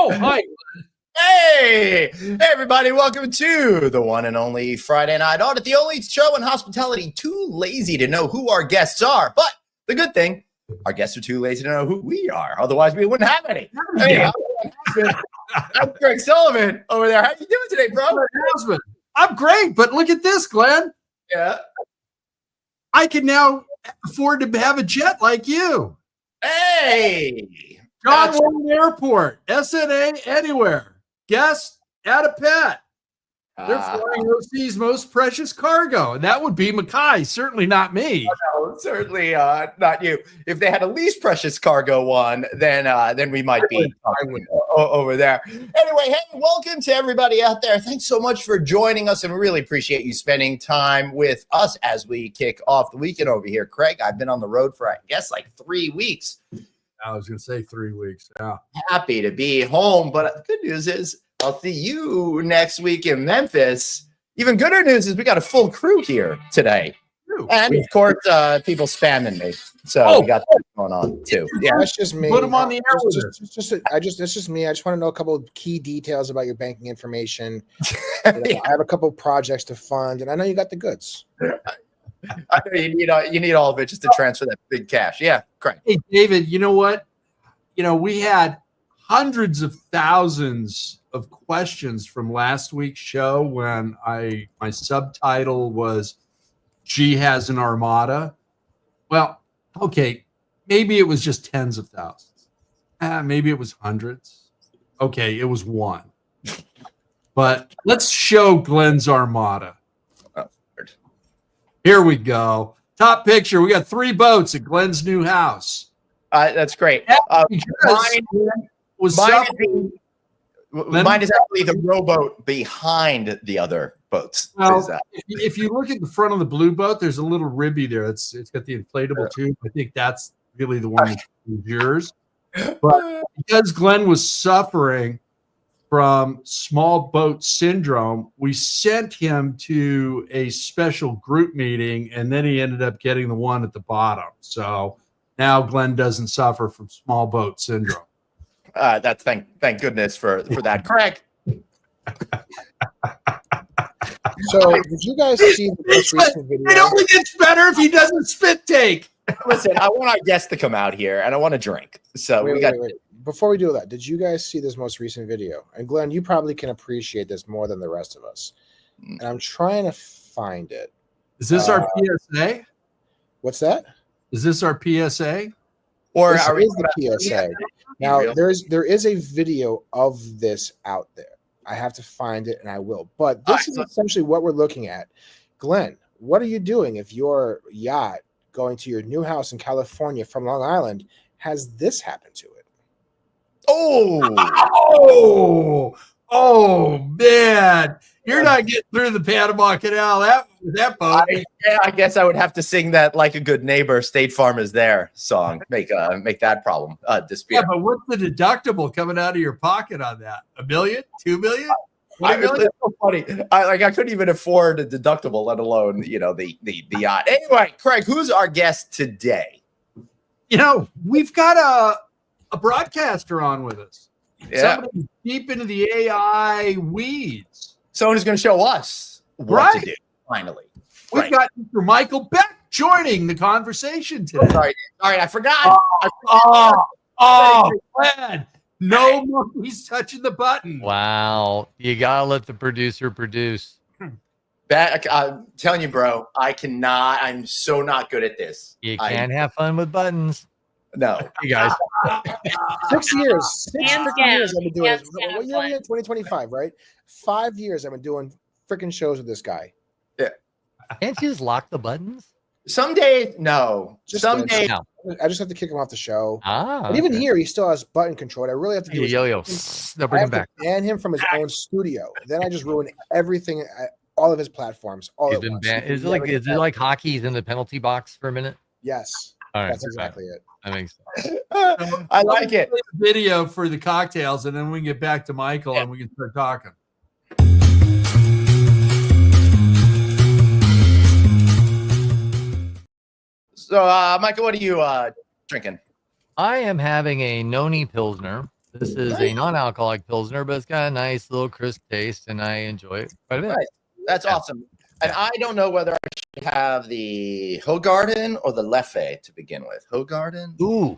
Oh, hi. Hey, everybody, welcome to the one and only Friday Night Audit, the only show in hospitality too lazy to know who our guests are. But the good thing, our guests are too lazy to know who we are. Otherwise, we wouldn't have any. Hey, I'm Greg Sullivan over there. How you doing today, bro? I'm great, but look at this, Glenn. Yeah. I can now afford to have a jet like you. Hey. John Wayne Airport, SNA, anywhere. Guest, add a pet. They're flying overseas most precious cargo, and that would be Mackay, certainly not me. No, certainly not you. If they had a least precious cargo one, then we might be over there. Anyway, hey, welcome to everybody out there. Thanks so much for joining us, and we really appreciate you spending time with us as we kick off the weekend over here. Craig, I've been on the road for, I guess, like 3 weeks. I was going to say 3 weeks. Yeah. Happy to be home, but the good news is I'll see you next week in Memphis. Even gooder news is we got a full crew here today. And of course, people spamming me. So we got that going on too. Yeah, that's just me. Put them on the air. That's just me. I just want to know a couple of key details about your banking information. I have a couple of projects to fund, and I know you got the goods. I know you need all of it just to transfer that big cash. Yeah, correct. Hey, David, you know what? We had hundreds of thousands of questions from last week's show when my subtitle was "G has an armada." Well, okay, maybe it was just tens of thousands. Maybe it was hundreds. Okay, it was one. But let's show Glenn's armada. Here we go. Top picture. We got 3 boats at Glenn's new house. That's great. Mine is actually the rowboat behind the other boats. Well, if you look at the front of the blue boat, there's a little ribby there. It's got the inflatable tube. I think that's really the one that's yours. But because Glenn was suffering from small boat syndrome, we sent him to a special group meeting, and then he ended up getting the one at the bottom. So now Glenn doesn't suffer from small boat syndrome. That's thank goodness for that. Correct. So, did you guys see the most recent video? It only gets better if he doesn't spit take. Listen, I want our guests to come out here, and I want to drink. So wait. Before we do that, did you guys see this most recent video? And Glenn, you probably can appreciate this more than the rest of us. And I'm trying to find it. Is this our PSA? What's that? Is this our PSA? Or this is the PSA. Now, there is a video of this out there. I have to find it, and I will. But this is essentially what we're looking at. Glenn, what are you doing if your yacht going to your new house in California from Long Island has this happen to it? Oh, man. You're not getting through the Panama Canal with that boat. I guess I would have to sing that "Like a Good Neighbor, State Farm is There" song. Make that problem disappear. Yeah, but what's the deductible coming out of your pocket on that? $1 million? $2 million? It's so funny. I couldn't even afford a deductible, let alone the yacht. Anyway, Craig, who's our guest today? We've got a broadcaster on with us. Yeah. Somebody deep into the AI weeds. Someone who's going to show us what to do, finally. We've got Mr. Michael Beck joining the conversation today. Sorry, I forgot. Man. No monkeys touching the button. Wow. You got to let the producer produce. I'm telling you, bro, I'm so not good at this. You can't have fun with buttons. No. You guys. 6 years. 6 freaking years I've been doing this. What year are we in? 2025, right? 5 years I've been doing freaking shows with this guy. Yeah. Can't you just lock the buttons? Some days, no. Some days. No. I just have to kick him off the show. But even here, he still has button control. What I really have to do is no, bring him back. Ban him from his own studio. Then I just ruin everything, all of his platforms. Is it like hockey's in the penalty box for a minute? Yes. All right, that's exactly it. That makes sense. I like it. Video for the cocktails, and then we can get back to Michael and we can start talking. So, Michael, what are you drinking? I am having a Noni Pilsner This is a non-alcoholic Pilsner, but it's got a nice little crisp taste, and I enjoy it quite a bit. Nice. That's awesome. And I don't know whether I should have the Hoegaarden or the Leffe to begin with. Hoegaarden? Ooh.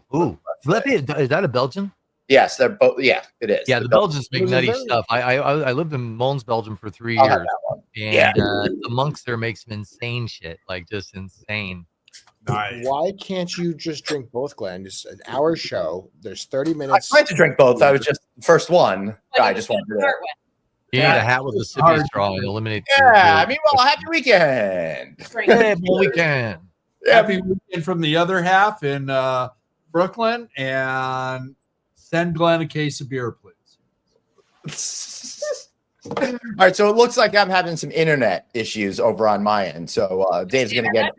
Is that a Belgian? Yes, they're both. Yeah, it is. Yeah, the Belgians make nutty stuff. I lived in Mons, Belgium for 3 I'll have years, that one. and the monks there make some insane shit, like just insane. Nice. Why can't you just drink both, Glenn? Just an hour show. There's 30 minutes. I tried to drink both. I was just first one. I just wanted to. You need a hat with a sippy straw and eliminate. Yeah, I mean, well, happy weekend. Hey, well, weekend. Happy weekend from the other half in Brooklyn, and send Glenn a case of beer, please. All right, so it looks like I'm having some internet issues over on my end. So Dave's gonna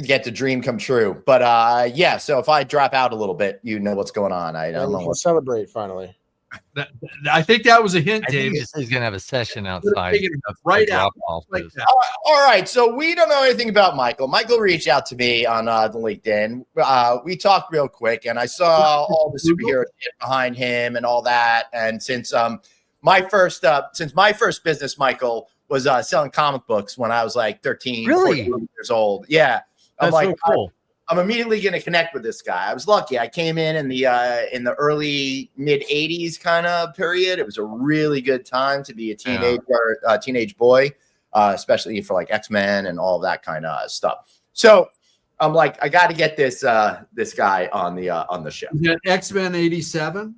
get the dream come true. But yeah, so if I drop out a little bit, you know what's going on. I don't know. We'll celebrate finally. I think that was a hint, I Dave. think he's gonna have a session outside. Right out. Like that. All right, so we don't know anything about Michael. Michael reached out to me on LinkedIn. We talked real quick, and I saw all the superhero shit behind him and all that. And since my first business, Michael, was selling comic books when I was like 13, Really? 14 years old. Yeah, That's so cool. I'm immediately going to connect with this guy. I was lucky. I came in the early mid 80s kind of period. It was a really good time to be a teenage boy, especially for like X-Men and all that kind of stuff. So I'm like, I got to get this guy on the show. Is that X-Men 87?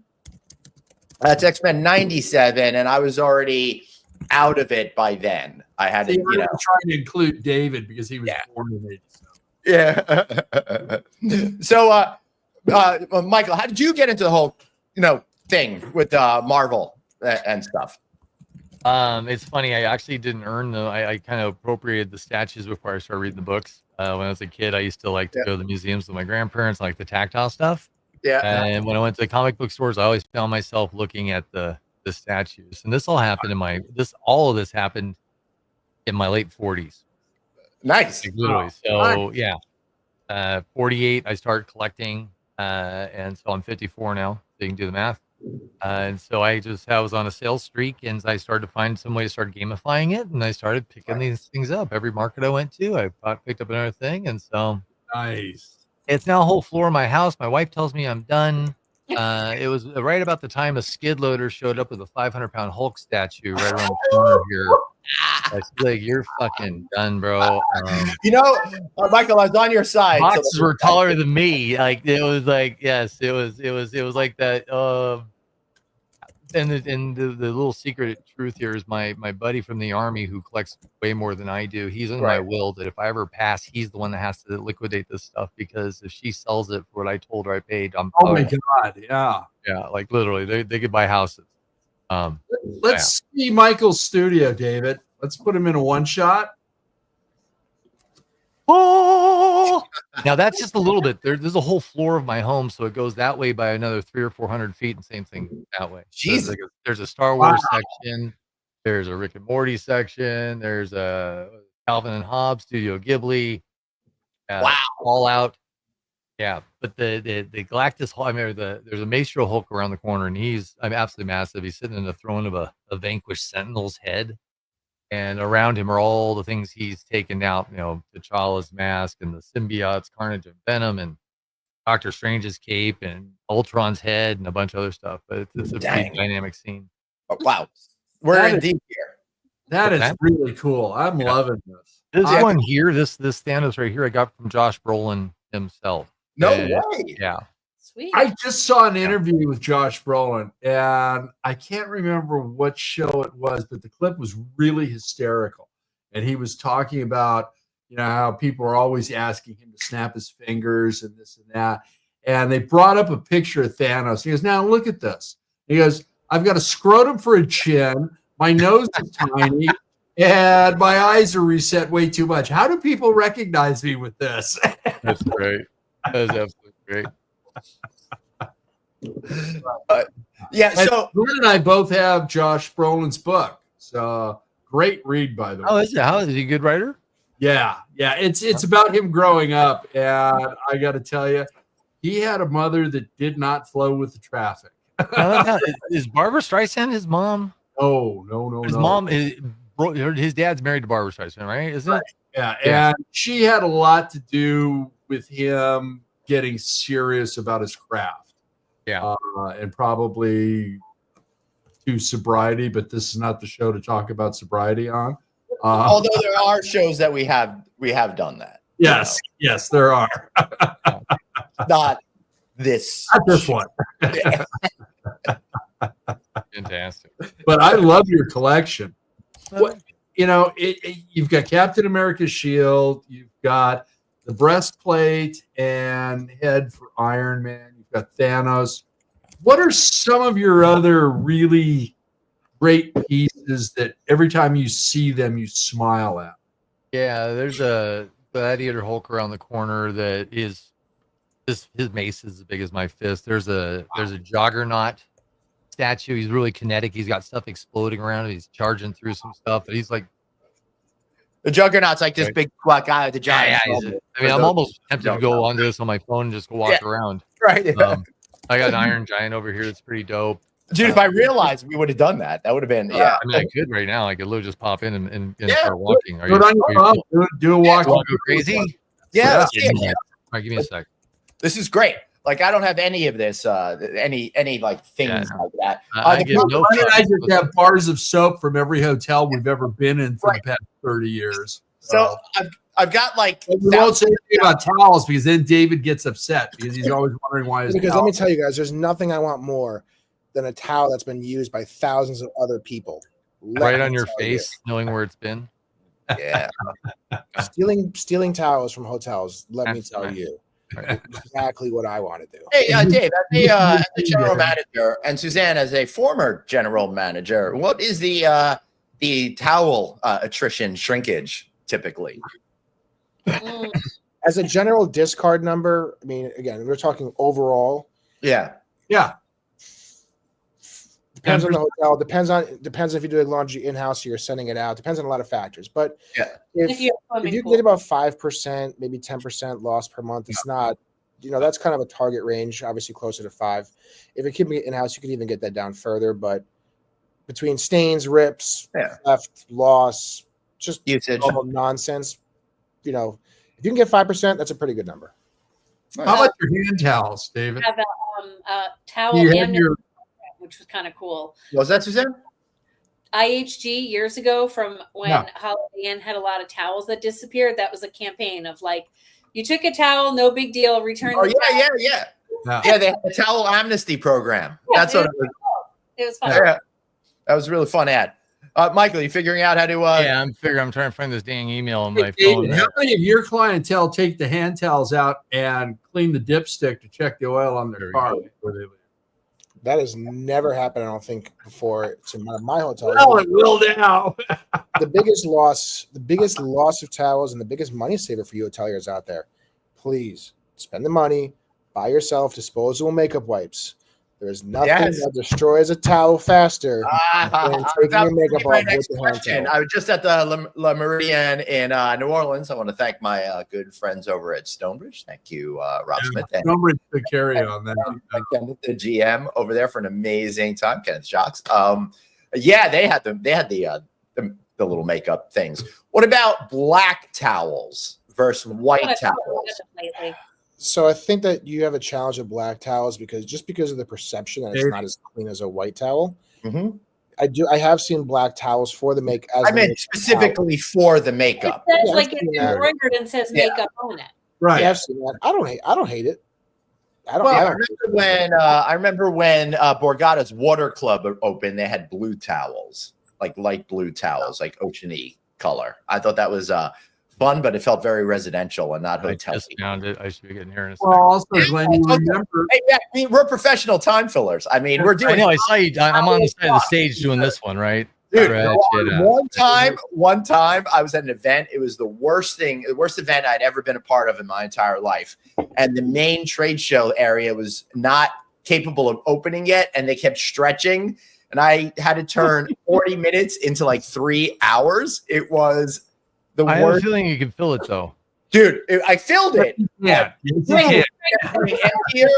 That's X-Men 97, and I was already out of it by then. I had to, trying to include David because he was born in 87. Yeah. So, Michael, how did you get into the whole, thing with Marvel and stuff? It's funny. I actually didn't earn them. I kind of appropriated the statues before I started reading the books. When I was a kid, I used to like to go to the museums with my grandparents, like the tactile stuff. Yeah. And when I went to the comic book stores, I always found myself looking at the statues. And this all happened all of this happened in my late 40s. Nice. Like, literally. So yeah. 48, I started collecting. And so I'm 54 now. So you can do the math. And so I was on a sales streak, and I started to find some way to start gamifying it. And I started picking these things up. Every market I went to, I picked up another thing. And so Nice. it's now a whole floor of my house. My wife tells me I'm done. It was right about the time a skid loader showed up with a 500-pound Hulk statue right around the corner here. I was like, "You're fucking done, bro." Michael, I was on your side. Boxes were taller than me. Like it was like, yes, it was like that. And the little secret truth here is my buddy from the army who collects way more than I do. He's in my will that if I ever pass, he's the one that has to liquidate this stuff, because if she sells it for what I told her I paid, Oh my God. yeah, like literally they could buy houses. Let's see Michael's studio, David. Let's put him in a one shot. Oh, now that's just a little bit. There's a whole floor of my home, so it goes that way by another 300 or 400 feet, and same thing that way. Jesus. There's a Star Wars section. There's a Rick and Morty section. There's a Calvin and Hobbes, Studio Ghibli. All out. Yeah, but the Galactus Hulk, there's a Maestro Hulk around the corner, and he's absolutely massive. He's sitting in the throne of a vanquished Sentinel's head, and around him are all the things he's taken out. T'Challa's mask and the symbiotes, Carnage and Venom, and Doctor Strange's cape, and Ultron's head, and a bunch of other stuff. But it's a pretty dynamic scene. Oh, wow, we're in deep here. That is really cool. I'm loving this. This one here, this Thanos right here, I got from Josh Brolin himself. No way. Yeah. Sweet. I just saw an interview with Josh Brolin, and I can't remember what show it was, but the clip was really hysterical. And he was talking about, how people are always asking him to snap his fingers and this and that. And they brought up a picture of Thanos. He goes, "Now look at this." He goes, "I've got a scrotum for a chin. My nose is tiny. And my eyes are reset way too much. How do people recognize me with this?" That's great. That is absolutely great. So Glenn and I both have Josh Brolin's book. So great read, by the way. Oh, is it? How is he a good writer? Yeah. It's about him growing up, and I got to tell you, he had a mother that did not flow with the traffic. Is Barbara Streisand his mom? No. His mom is his dad's married to Barbara Streisand, right? Isn't it? Yeah, Yeah. and she had a lot to do with him getting serious about his craft. Yeah. And probably to sobriety, but this is not the show to talk about sobriety on. Although there are shows that we have done that. Yes, yes, there are. Not this. Not this one. Fantastic. But I love your collection. What, you've got Captain America's shield, you've got the breastplate and head for Iron Man, you've got Thanos. What are some of your other really great pieces that every time you see them, you smile at? Yeah, there's a Gladiator Hulk around the corner that is his mace is as big as my fist. There's a Juggernaut statue. He's really kinetic. He's got stuff exploding around him. He's charging through some stuff. But he's like the Juggernaut's like this big squat guy with the giant. I'm almost tempted to go onto this on my phone and just go walk around. Right. I got an Iron Giant over here that's pretty dope. Dude, if I realized we would have done that, that would have been I mean, I could right now. I could literally just pop in and start walking. Are you do a walk? Go crazy? Yeah. All right, give me a sec. This is great. Like I don't have any of this, any like things like that. I just have bars of soap from every hotel we've ever been in for the past 30 years. So I've got like we won't say anything about towels because then David gets upset because he's always wondering why his let me tell you guys, there's nothing I want more than a towel that's been used by thousands of other people. Right on your face, knowing where it's been. Yeah. Stealing towels from hotels, let me tell you. Right. Exactly what I want to do. Hey, Dave, as the general manager, and Suzanne as a former general manager, what is the towel attrition shrinkage typically? As a general discard number, I mean, again, we're talking overall. Yeah. Depends on the hotel. Depends if you do laundry in-house or you're sending it out. Depends on a lot of factors. But if you get about 5%, maybe 10% loss per month, it's not, that's kind of a target range, obviously closer to 5. If you're keeping it in-house, you can even get that down further. But between stains, rips, theft, loss, just usage, all nonsense, if you can get 5%, that's a pretty good number. How about your hand towels, David? I have a towel which was kind of cool. Was that Suzanne? IHG years ago, from when Holiday Inn had a lot of towels that disappeared. That was a campaign of like, you took a towel, no big deal, return the towel. Yeah, they had a towel amnesty program. That's what it was. It was fun. Yeah. That was a really fun ad. Michael, you figuring out how to I'm trying to find this dang email on my phone. How many of your clientele take the hand towels out and clean the dipstick to check the oil on their car before they leave? That has never happened, I don't think, before to my hotel. Well, it will now. the biggest loss of towels and the biggest money saver for you hoteliers out there. Please spend the money, buy yourself disposable makeup wipes. There is nothing that destroys a towel faster than taking your makeup off with the hand towel. I was just at the La Meridian in New Orleans. I want to thank my good friends over at Stonebridge. Thank you, Rob Smith. Stonebridge could carry on that. Kenneth, the GM over there, for an amazing time. Kenneth Jocks. They had the little makeup things. What about black towels versus white towels? So I think that you have a challenge with black towels because of the perception that it's not as clean as a white towel. Mm-hmm. I have seen black towels for the make. I meant specifically for the makeup. It says like it's embroidered and says makeup on it. Right. Yeah, I've seen that. I don't hate it. I remember when Borgata's Water Club opened, they had blue towels, like light blue towels, like oceany color. I thought that was fun, but it felt very residential and not hotel. I just found it. I should be getting here in a second. Well, also, Glenn, you remember. Hey, we're professional time fillers. I mean, we're doing. I know. I saw you. I'm on the side of the stage doing this one, right? Dude, one time I was at an event. It was the worst event I'd ever been a part of in my entire life. And the main trade show area was not capable of opening yet. And they kept stretching. And I had to turn 40 minutes into like 3 hours. It was the worst. I have a feeling you can fill it though. Dude, I filled it. Yeah. Yes, you can.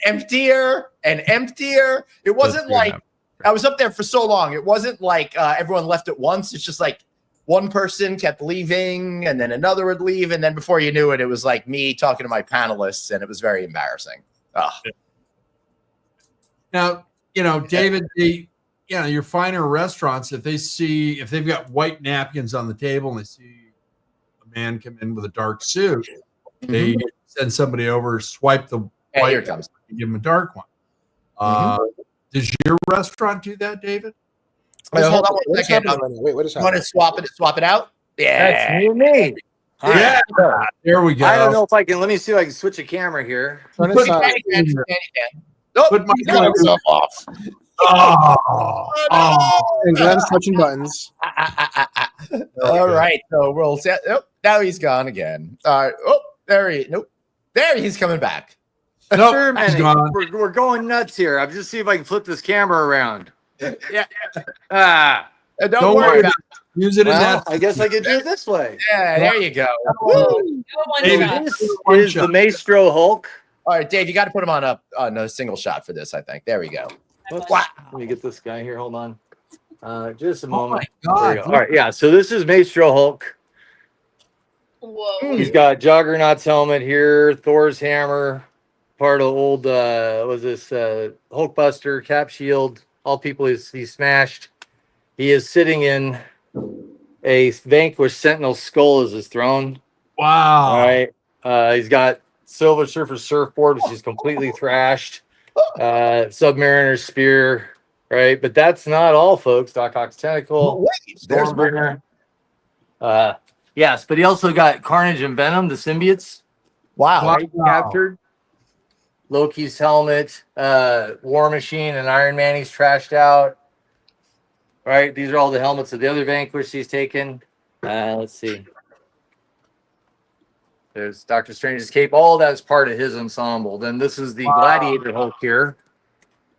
Emptier and emptier. It wasn't like I was up there for so long. It wasn't like everyone left at once. It's just like one person kept leaving and then another would leave. And then before you knew it, it was like me talking to my panelists, and it was very embarrassing. Oh. Now, David, your finer restaurants, if they've got white napkins on the table and they see a man come in with a dark suit, they send somebody over, swipe the white, here it comes. and give him a dark one. Does your restaurant do that, David? Wait, hold on one second. Wait, what is You want happening? to swap it out? Yeah. That's me. Yeah. There we go. I don't know if I can. Let me see if I can switch a camera here. Turn Put this on. Nope, Put my he got himself off. And Glenn's touching buttons. All right, so we'll set. Oh, now he's gone again. All right. Oh, there he's coming back. Nope, Sure, he's man. gone. We're going nuts here. I'm just see if I can flip this camera around. Yeah. Don't worry about it. Use it in Well, that. I guess I could do it this way. Yeah, there you go. David, This is the Maestro Hulk. All right, Dave, you got to put him on a single shot for this, I think. There we go. Wow. Let me get this guy here. Hold on. Just a Oh moment. my There we God. go. All right, yeah. So this is Maestro Hulk. Whoa. He's got Juggernaut's helmet here, Thor's hammer, part of old Hulkbuster, Cap Shield. All people he's smashed. He is sitting in a vanquished Sentinel skull as his throne. Wow. All right. He's got Silver Surfer surfboard, which is completely thrashed. Submariner's spear. Right, but that's not all, folks. Doc Ock's tentacle. Wait, there's Stormbringer. Yes, but he also got Carnage and Venom, the symbiotes. wow. Wow. Captured. Loki's helmet, War Machine, and Iron Man he's trashed out. Right, these are all the helmets of the other Vanquished he's taken. Let's see. There's Doctor Strange's cape. All that's part of his ensemble. Then this is the Gladiator Hulk here.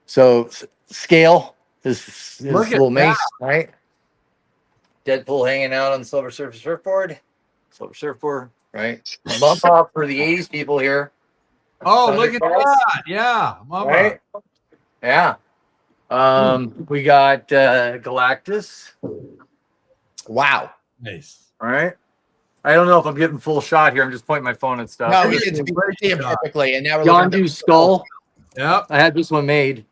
So scale his Look at little that. mace, right? Deadpool hanging out on the Silver Surfer surfboard. Silver surfboard, right? Bump off for the 80s people here. Oh, look at that. Yeah. Mama. Right? Yeah. We got Galactus. Wow. Nice. All right. I don't know if I'm getting full shot here. I'm just pointing my phone at stuff. No, we did see him perfectly, and now we're looking Yondu's skull. Yep. I had this one made.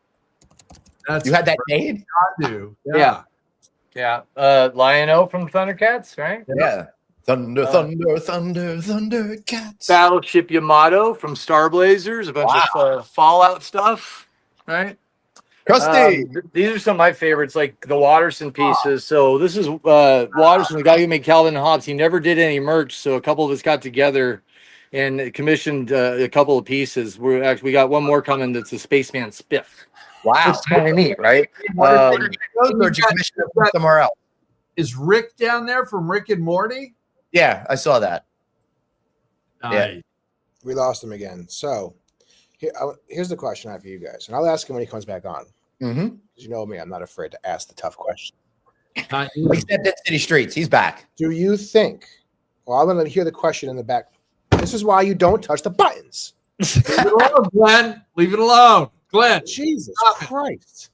That's You had that made? do. Yeah. Yeah. Lion-O from Thundercats, right? Yeah. Thunder, Thundercats. Battleship Yamato from Star Blazers, a bunch of Fallout stuff, right? Krusty. These are some of my favorites, like the Watterson pieces. So this is Watterson, the guy who made Calvin and Hobbes. He never did any merch, so a couple of us got together and commissioned a couple of pieces. We got one more coming that's a Spaceman Spiff. Wow. That's kind of neat, right? Or did you commission it from somewhere else? Is Rick down there from Rick and Morty? Yeah, I saw that. Nice. We lost him again. So here's the question I have for you guys, and I'll ask him when he comes back on. Mm-hmm. You know me, I'm not afraid to ask the tough question. Except at City Streets. He's back. Do you think? Well, I'm going to hear the question in the back. This is why you don't touch the buttons. Leave it alone, Glenn. Leave it alone. Glenn. Jesus Christ.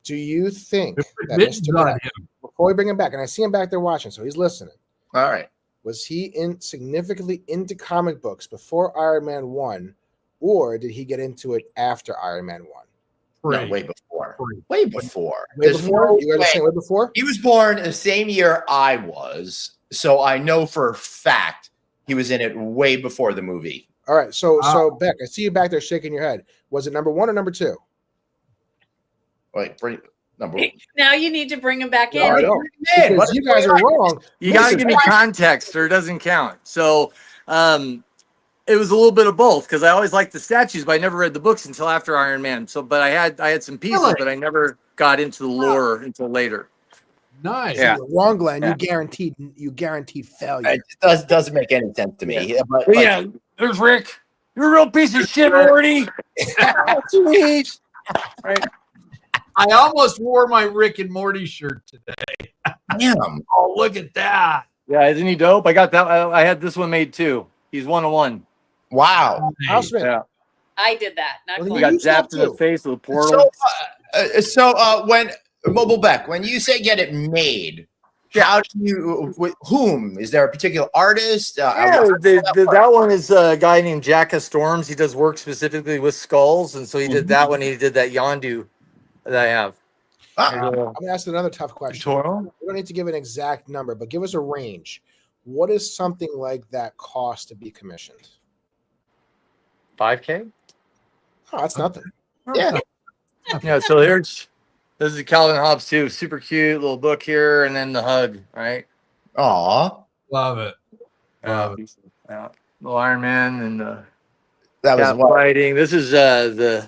Do you think that Mitten's Mr. on Black, him. before we bring him back, and I see him back there watching, so he's listening, All right. was he significantly into comic books before Iron Man 1, or did he get into it after Iron Man 1? No, way before. Free. Way before. Way There's before? no You guys are way. saying way before? He was born the same year I was, so I know for a fact he was in it way before the movie. All right, so Wow. Beck, I see you back there shaking your head. Was it number 1 or number 2? Wait, bring number one. Now you need to bring him back in. I don't. Man, Because what you is guys are going on? wrong. You got to Listen, give me context or it doesn't count. So it was a little bit of both because I always liked the statues, but I never read the books until after Iron Man. So, but I had some pieces, Really? but I never got into the lore until later. Nice. Yeah. You're wrong, Glenn. Yeah. You guaranteed failure. It doesn't make any sense to me. Yeah, but But like, yeah, there's Rick. You're a real piece of shit, Morty. Sweet. Right. I almost wore my Rick and Morty shirt today. damn. Oh, look at that. Yeah, isn't he dope? I got that. I had this one made too. He's 1-1. Wow. Houseman. Yeah. I did that. Not Well, We he got Glenn. used that zapped in the too. face with a portal. So when Mobile Beck, when you say get it made, how do you? With whom is there a particular artist? That one is a guy named Jacka Storms. He does work specifically with skulls, and so he did that one. He did that Yondu that I have. Ah, I'm gonna ask another tough question. Toro? We don't need to give an exact number, but give us a range. What does something like that cost to be commissioned? 5K? Oh, that's nothing. yeah. Yeah, so this is Calvin Hobbes too. Super cute little book here, and then the hug, right? Aw, Love it. Love it. Yeah. Little Iron Man and the that was cat what. fighting. This is the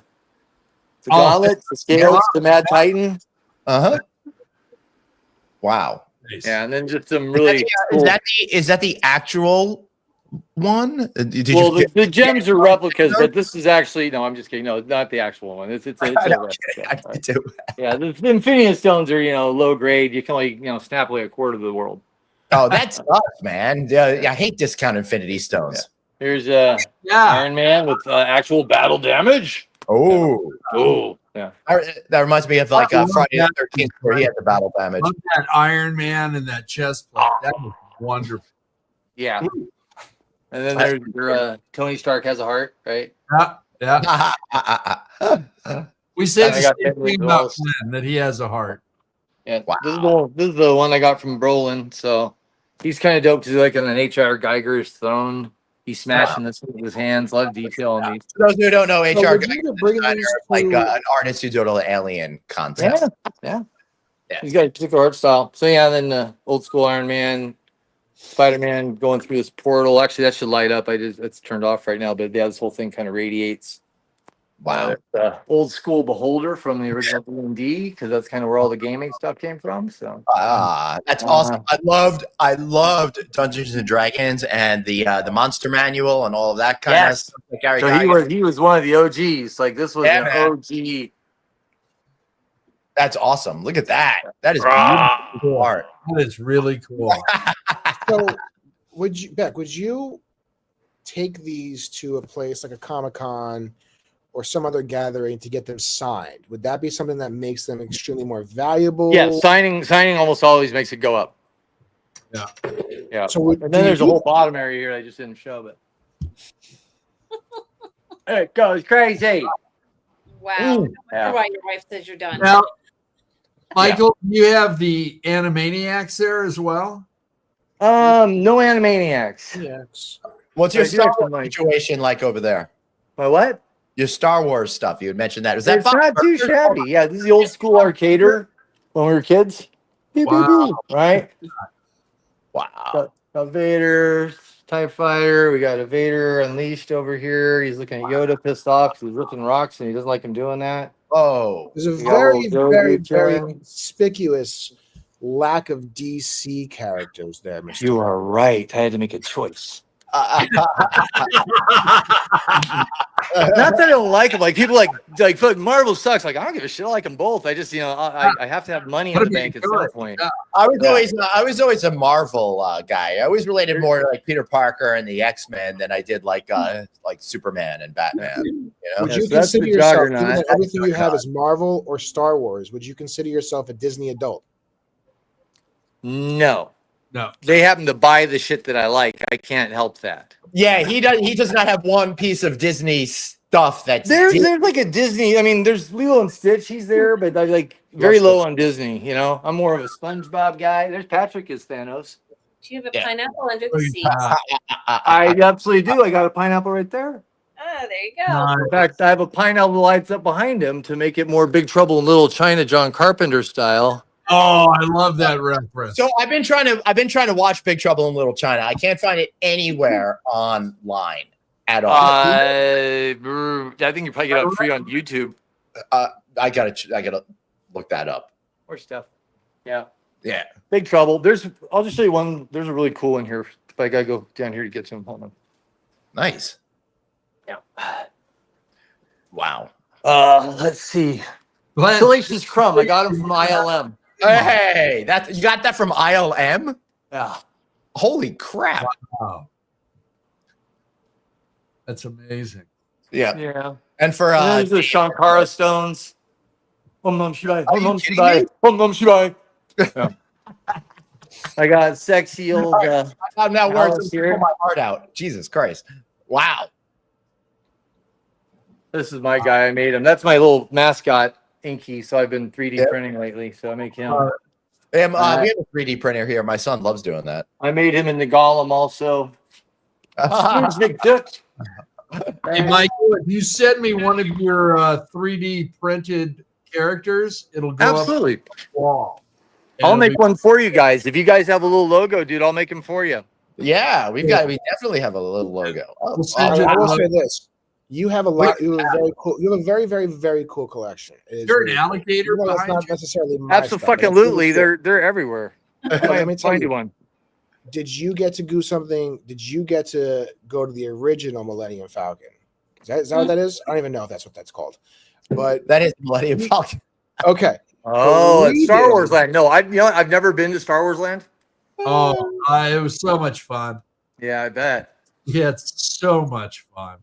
Oh, gauntlet, the scales, the Mad Titan. Uh huh. Wow. Nice. Yeah, and then just some really cool. Is that the actual one? Did Well, you? the gems are replicas, but this is actually no. I'm just kidding. No, not the actual one. It's a replica. I did too. Yeah, the Infinity Stones are low grade. You can only snap away a quarter of the world. Oh, that sucks, man. Yeah, I hate discount Infinity Stones. Here's Yeah. Iron Man with actual battle damage. Oh, Oh, yeah. that reminds me of like Friday the 13th where he had the battle damage. Love that Iron Man and that chest plate. That was wonderful. Yeah. And then there's Tony Stark has a heart, right? Yeah. Yeah. We say And I the got same Henry thing about Rollins. Glenn, that he has a heart. Yeah. Wow. This is the one I got from Brolin. So he's kind of dope because like on an H.R. Geiger's throne. He's smashing this with his hands. A lot of detail on these. For those who don't know, So HR would you bring these like to- an artist who did all the alien content. Yeah. Yeah. He's got a particular art style. So yeah, then the old school Iron Man, Spider-Man going through this portal. Actually, that should light up. It's turned off right now, but yeah, this whole thing kind of radiates. Wow. Old school Beholder from the original D&D because that's kind of where all the gaming stuff came from. So That's awesome. I loved Dungeons and Dragons and the Monster Manual and all of that kind of Yes. stuff. Like Gary so Gygax. he was one of the OGs. Like this was Yeah, an man. OG. That's awesome. Look at that. That is Rah. beautiful art. That is really cool. So, would you take these to a place like a Comic-Con or some other gathering to get them signed? Would that be something that makes them extremely more valuable? Yeah, signing almost always makes it go up. Yeah. So would, And then there's a whole bottom area here I just didn't show, but it goes crazy. Wow. Ooh. I wonder Yeah. why your wife says you're done. Now, Michael, you have the Animaniacs there as well? No Animaniacs. Yes. What's your I do Star have some, Wars like- situation like over there? My what? Your Star Wars stuff. You had mentioned that. Was that It's not too shabby. Yeah, this is the old school arcader when we were kids. Beep, beep, Wow. beep, right? Wow. Got Vader, TIE Fighter. We got a Vader Unleashed over here. He's looking at Yoda pissed off because he's lifting rocks and he doesn't like him doing that. Oh. There's a You got very, little very, Grogu very chilling. conspicuous lack of DC characters there, Mr. You are right. I had to make a choice. Not that I don't like them. Like people like fuck, Marvel sucks. Like I don't give a shit. I like them both. I just I have to have money in the bank at some point. I was always a Marvel guy. I always related more to like Peter Parker and the X-Men than I did like Superman and Batman. You know? Would Yeah, you so that's consider the yourself, given juggernaut. that everything you have is Marvel or Star Wars, would you consider yourself a Disney adult? No, No. they happen to buy the shit that I like. I can't help that. Yeah, he does. He does not have one piece of Disney stuff that's There's like a Disney. I mean, there's Lilo and Stitch. He's there, but I like very low on Disney. You know, I'm more of a SpongeBob guy. There's Patrick as Thanos. Do you have a Yeah. pineapple under the seat? I absolutely do. I got a pineapple right there. Oh, there you go. In fact, I have a pineapple that lights up behind him to make it more Big Trouble in Little China, John Carpenter style. Oh, I love that reference. So I've been trying to watch Big Trouble in Little China. I can't find it anywhere online at all. I think you probably get it free on YouTube I gotta look that up. or stuff. Yeah, Yeah. Big Trouble. I'll just show you one. There's a really cool one here. But I gotta go down here to get to him. Hold on. Nice. Yeah. Wow. Let's see. Glenn, Salacious Crumb. I got him from ILM. Hey, you got that from ILM? Yeah. Holy crap. wow. That's amazing. Yeah. Yeah. And for There's the Shankara stones. Om Nam Shivaya. Are Om you Nam kidding Shivaya. me? Om Nam Shivaya. Yeah. I got sexy old. I'm now Alice words here. pull my heart out. Jesus Christ! Wow. This is my guy. I made him. That's my little mascot, Inky. So I've been 3D Yep. printing lately. So I make him. We have a 3D printer here. My son loves doing that. I made him in the golem also. Scrooge McDuck. Hey, Michael, if you send me one of your 3D printed characters, it'll go Absolutely. up the wall. I'll It'll make be- one for you guys. If you guys have a little logo, dude, I'll make him for you. Yeah, we definitely have a little logo. We'll send I, you I will the- say this: you have a lot. You have a very cool. You have a very, very, very cool collection. It is You're an really cool. alligator Even though that's behind not you? necessarily my stuff, but it's really Absolutely. cool. They're everywhere. Let me tell Find you. you one. Did you get to do something? Did you get to go to the original Millennium Falcon? Is that what that is? I don't even know if that's what that's called. But That is Millennium Falcon. okay, Oh, we it's Star did. Wars Land. No, I've never been to Star Wars Land. Oh, it was so much fun. Yeah, I bet. Yeah, it's so much fun.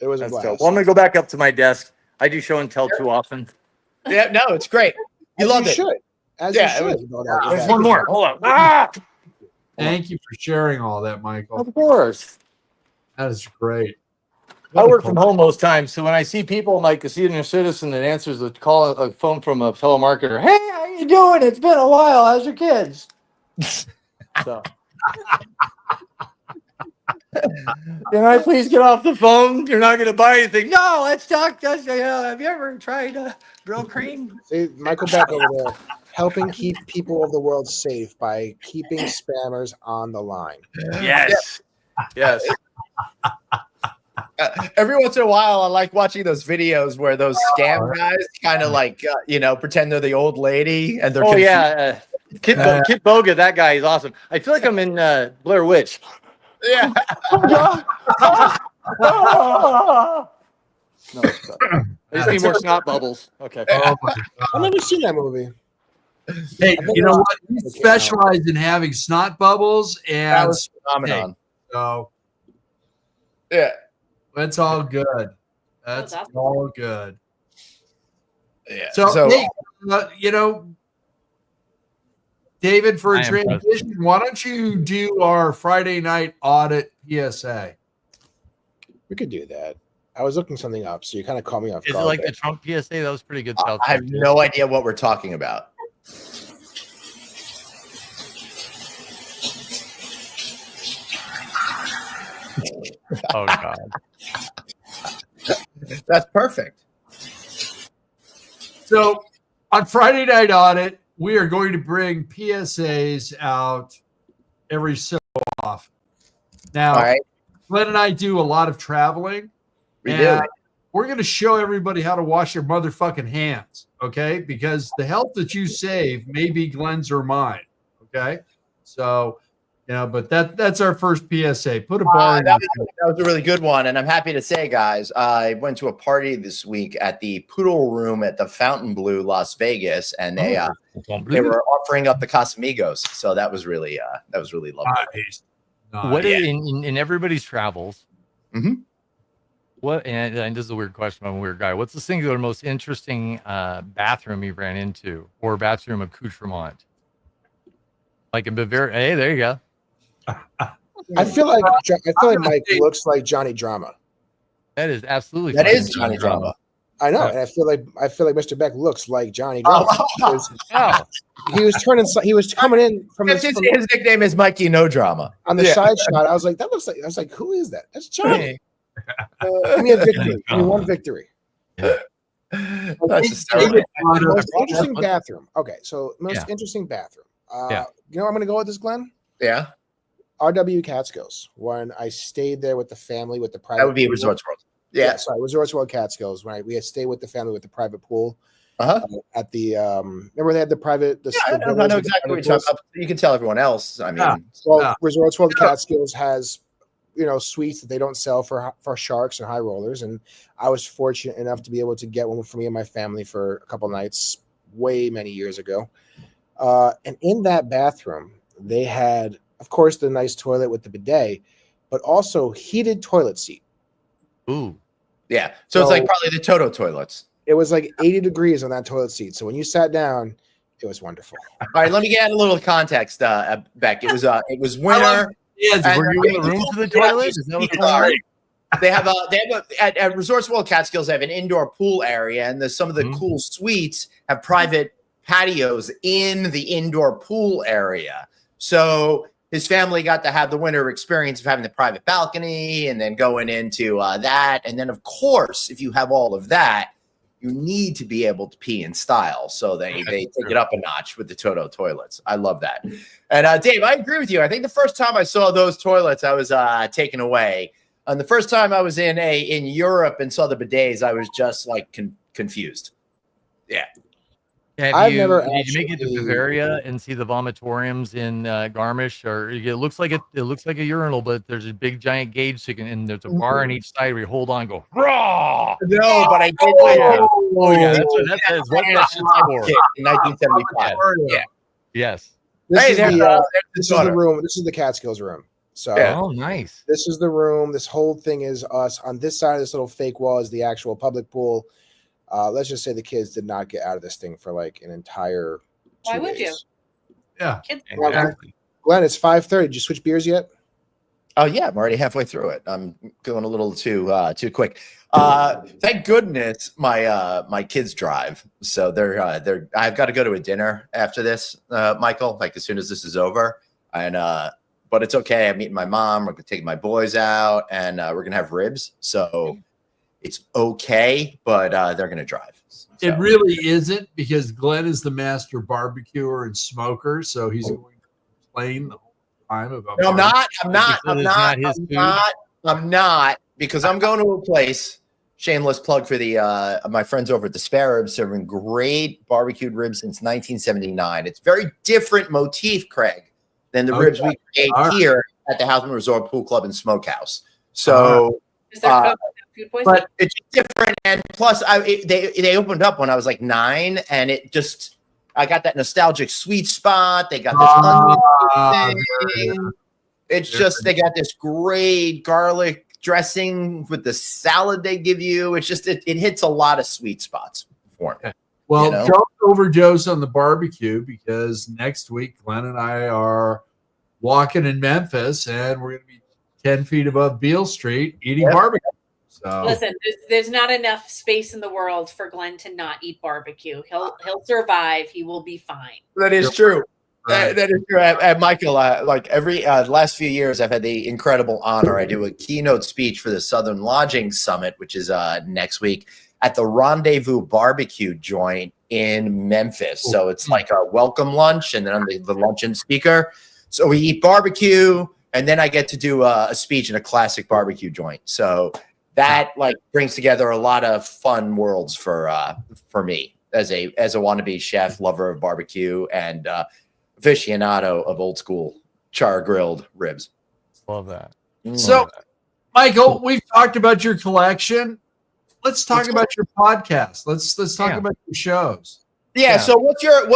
it was a That's blast. dope. Well, I'm gonna go back up to my desk. I do show and tell too often. Yeah, no, it's great. You As loved you it. should. As Yeah, you it should. was- No doubt. There's one more. Hold on. Ah! Thank you for sharing all that, Michael. Of course. That is great. I work from home most times, so when I see people, I'm like a senior citizen that answers the call, a phone from a telemarketer. Hey, how you doing? It's been a while. How's your kids? So, can I please get off the phone? You're not going to buy anything. No, let's talk. Have you ever tried grill cream? See, Michael Beck over there helping keep people of the world safe by keeping spammers on the line. Yes. Yes. Every once in a while, I like watching those videos where those scam guys kind of like, pretend they're the old lady and they're Oh confused. yeah, Kit Boga, that guy is awesome. I feel like I'm in Blair Witch. Yeah. No, it's not. I just need more snot bubbles. Okay. Oh my I've never seen that movie. Hey, I think you know it's- what? We specialize in having snot bubbles, That and was a phenomenon. so Yeah. that's all good. That's awesome. all good. Yeah. So, hey, David, for a I am present. transition, why don't you do our Friday night audit PSA? We could do that. I was looking something up, so you kind of caught me off Is it guard. like there. the Trump PSA? That was pretty good. I have no idea what we're talking about. Oh God. That's perfect. So, on Friday night audit, we are going to bring PSAs out every so often. Now, All right. Glenn and I do a lot of traveling. We and do. We're going to show everybody how to wash their motherfucking hands, okay? Because the health that you save may be Glenn's or mine, okay? So, but that's our first PSA. Put a bar in That your- was a really good one. And I'm happy to say, guys, I went to a party this week at the Poodle Room at the Fontainebleau, Las Vegas, and they were offering up the Casamigos. So that was really lovely. Nice. What Nice. in everybody's travels? Mhm. What and this is a weird question. I'm a weird guy. What's the singular most interesting bathroom you've ran into, or bathroom accoutrement? Like in Bavaria. Hey, there you go. I feel like Mike looks like Johnny Drama. That is absolutely. That fine. is Johnny Drama. I know, and I feel like Mr. Beck looks like Johnny Drama. Oh, He was coming in from His nickname is Mikey No Drama. on the Yeah. side shot. I was like, who is that? That's Johnny. Give me a victory. Give me one victory. That's just David brought up- Most interesting bathroom. Okay, so most Yeah. interesting bathroom. Yeah. You know where I'm going to go with this, Glenn? Yeah, RW Catskills. When I stayed there with the family with the private. that would be pool. Resorts World. Yeah, Yeah. sorry, Resorts World Catskills. When we had stayed with the family with the private pool. Uh-huh. At the remember they had the private. The, Yeah, the I villas know with the exactly what private you're pools? talking about. You can tell everyone else. I mean, Yeah. Well, Yeah. Resorts World Catskills has, suites that they don't sell for sharks and high rollers, and I was fortunate enough to be able to get one for me and my family for a couple nights, way many years ago. And in that bathroom, they had, of course, the nice toilet with the bidet, but also heated toilet seat. Ooh. Yeah. So it's like probably the Toto toilets. It was like 80 degrees on that toilet seat. So when you sat down, it was wonderful. All right, let me get a little context, Beck. It was winter. Yes, And Were you in the room to the toilet? Is that what's going on? They have at Resorts World Catskills. They have an indoor pool area, and some of the cool suites have private patios in the indoor pool area. So his family got to have the winter experience of having the private balcony, and then going into that. And then, of course, if you have all of that, you need to be able to pee in style. So they take it up a notch with the Toto toilets. I love that. And Dave, I agree with you. I think the first time I saw those toilets, I was taken away. And the first time I was in Europe and saw the bidets, I was just like confused. Yeah. Did you make it to Bavaria and see the vomitoriums in Garmisch? Or it looks like a urinal, but there's a big giant gauge, so and there's a bar on each side where you hold on, and go raw. No, but I did. Oh yeah, that's what that shit's for. In 1975. Yeah. Yes. This is the the room. This is the Catskills room. So Oh, nice. this is the room. This whole thing is us. On this side of this little fake wall is the actual public pool. Let's just say the kids did not get out of this thing for like an entire 2 Why would days. Yeah. Kids, Exactly. Glenn, it's 5:30. Did you switch beers yet? Oh yeah, I'm already halfway through it. I'm going a little too quick. Thank goodness my kids drive, so they're I've got to go to a dinner after this, Michael. Like as soon as this is over, and but it's okay. I'm meeting my mom. We're gonna take my boys out, and we're gonna have ribs. So it's okay, but they're gonna drive. So. It really isn't, because Glenn is the master barbecuer and smoker, so he's going to complain the whole time about. No, I'm not, because I'm going to a place. Shameless plug for the my friends over at the Spare Ribs, serving great barbecued ribs since 1979. It's very different motif, Craig, than the ribs we create here at the Houseman Resort Pool Club and Smokehouse. So. is there food poisoning? But it's different, and plus, they opened up when I was like 9, and I got that nostalgic sweet spot. They got this thing. It's just they got this great garlic dressing with the salad they give you. It's just it hits a lot of sweet spots for me. Well, don't overdose on the barbecue, because next week Glenn and I are walking in Memphis, and we're going to be 10 feet above Beale Street eating barbecue. So Listen, there's not enough space in the world for Glenn to not eat barbecue. He'll survive. He will be fine. That is true. That is true. And Michael, like every last few years, I've had the incredible honor. I do a keynote speech for the Southern Lodging Summit, which is next week, at the Rendezvous Barbecue joint in Memphis. So it's like a welcome lunch, and then I'm the luncheon speaker. So we eat barbecue, and then I get to do a speech in a classic barbecue joint. So that like brings together a lot of fun worlds for me as a wannabe chef, lover of barbecue, and aficionado of old school char grilled ribs. Love that. So, Michael, we've talked about your collection. Let's talk about your podcast. Let's talk about your shows. Yeah. So what's your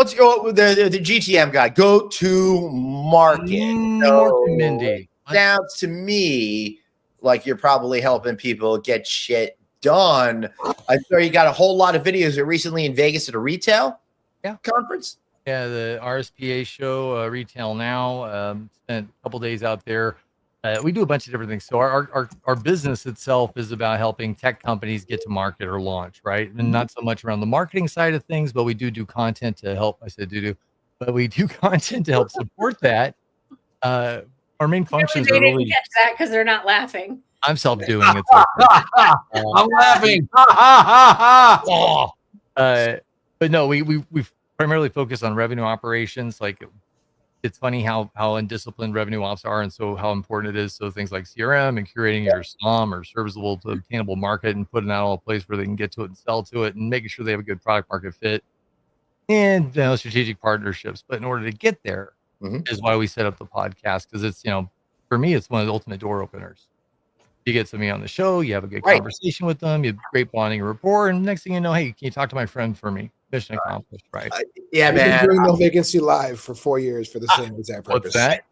the GTM guy go to market? Mindy. Sounds to me like you're probably helping people get shit done. I saw you got a whole lot of videos recently in Vegas at a retail conference. Yeah, the RSPA show, Retail Now. Spent a couple days out there. We do a bunch of different things. So our business itself is about helping tech companies get to market or launch, right? And not so much around the marketing side of things, but we do content to help. I said but we do content to help support that. Our main functions are really. Catch that because they're not laughing. I'm self-doing it. I'm laughing. But no, we primarily focus on revenue operations. Like, it's funny how undisciplined revenue ops are, and so how important it is. So things like CRM and curating your SOM or serviceable to obtainable market, and putting out a place where they can get to it and sell to it, and making sure they have a good product market fit, and strategic partnerships. But in order to get there is why we set up the podcast, because it's for me it's one of the ultimate door openers. You get somebody on the show, you have a good conversation with them, you have great bonding and rapport, and next thing you know, hey, can you talk to my friend for me? Mission accomplished, right? Yeah, We've man. been doing No Vacancy live for 4 years for the same exact purpose. What's that?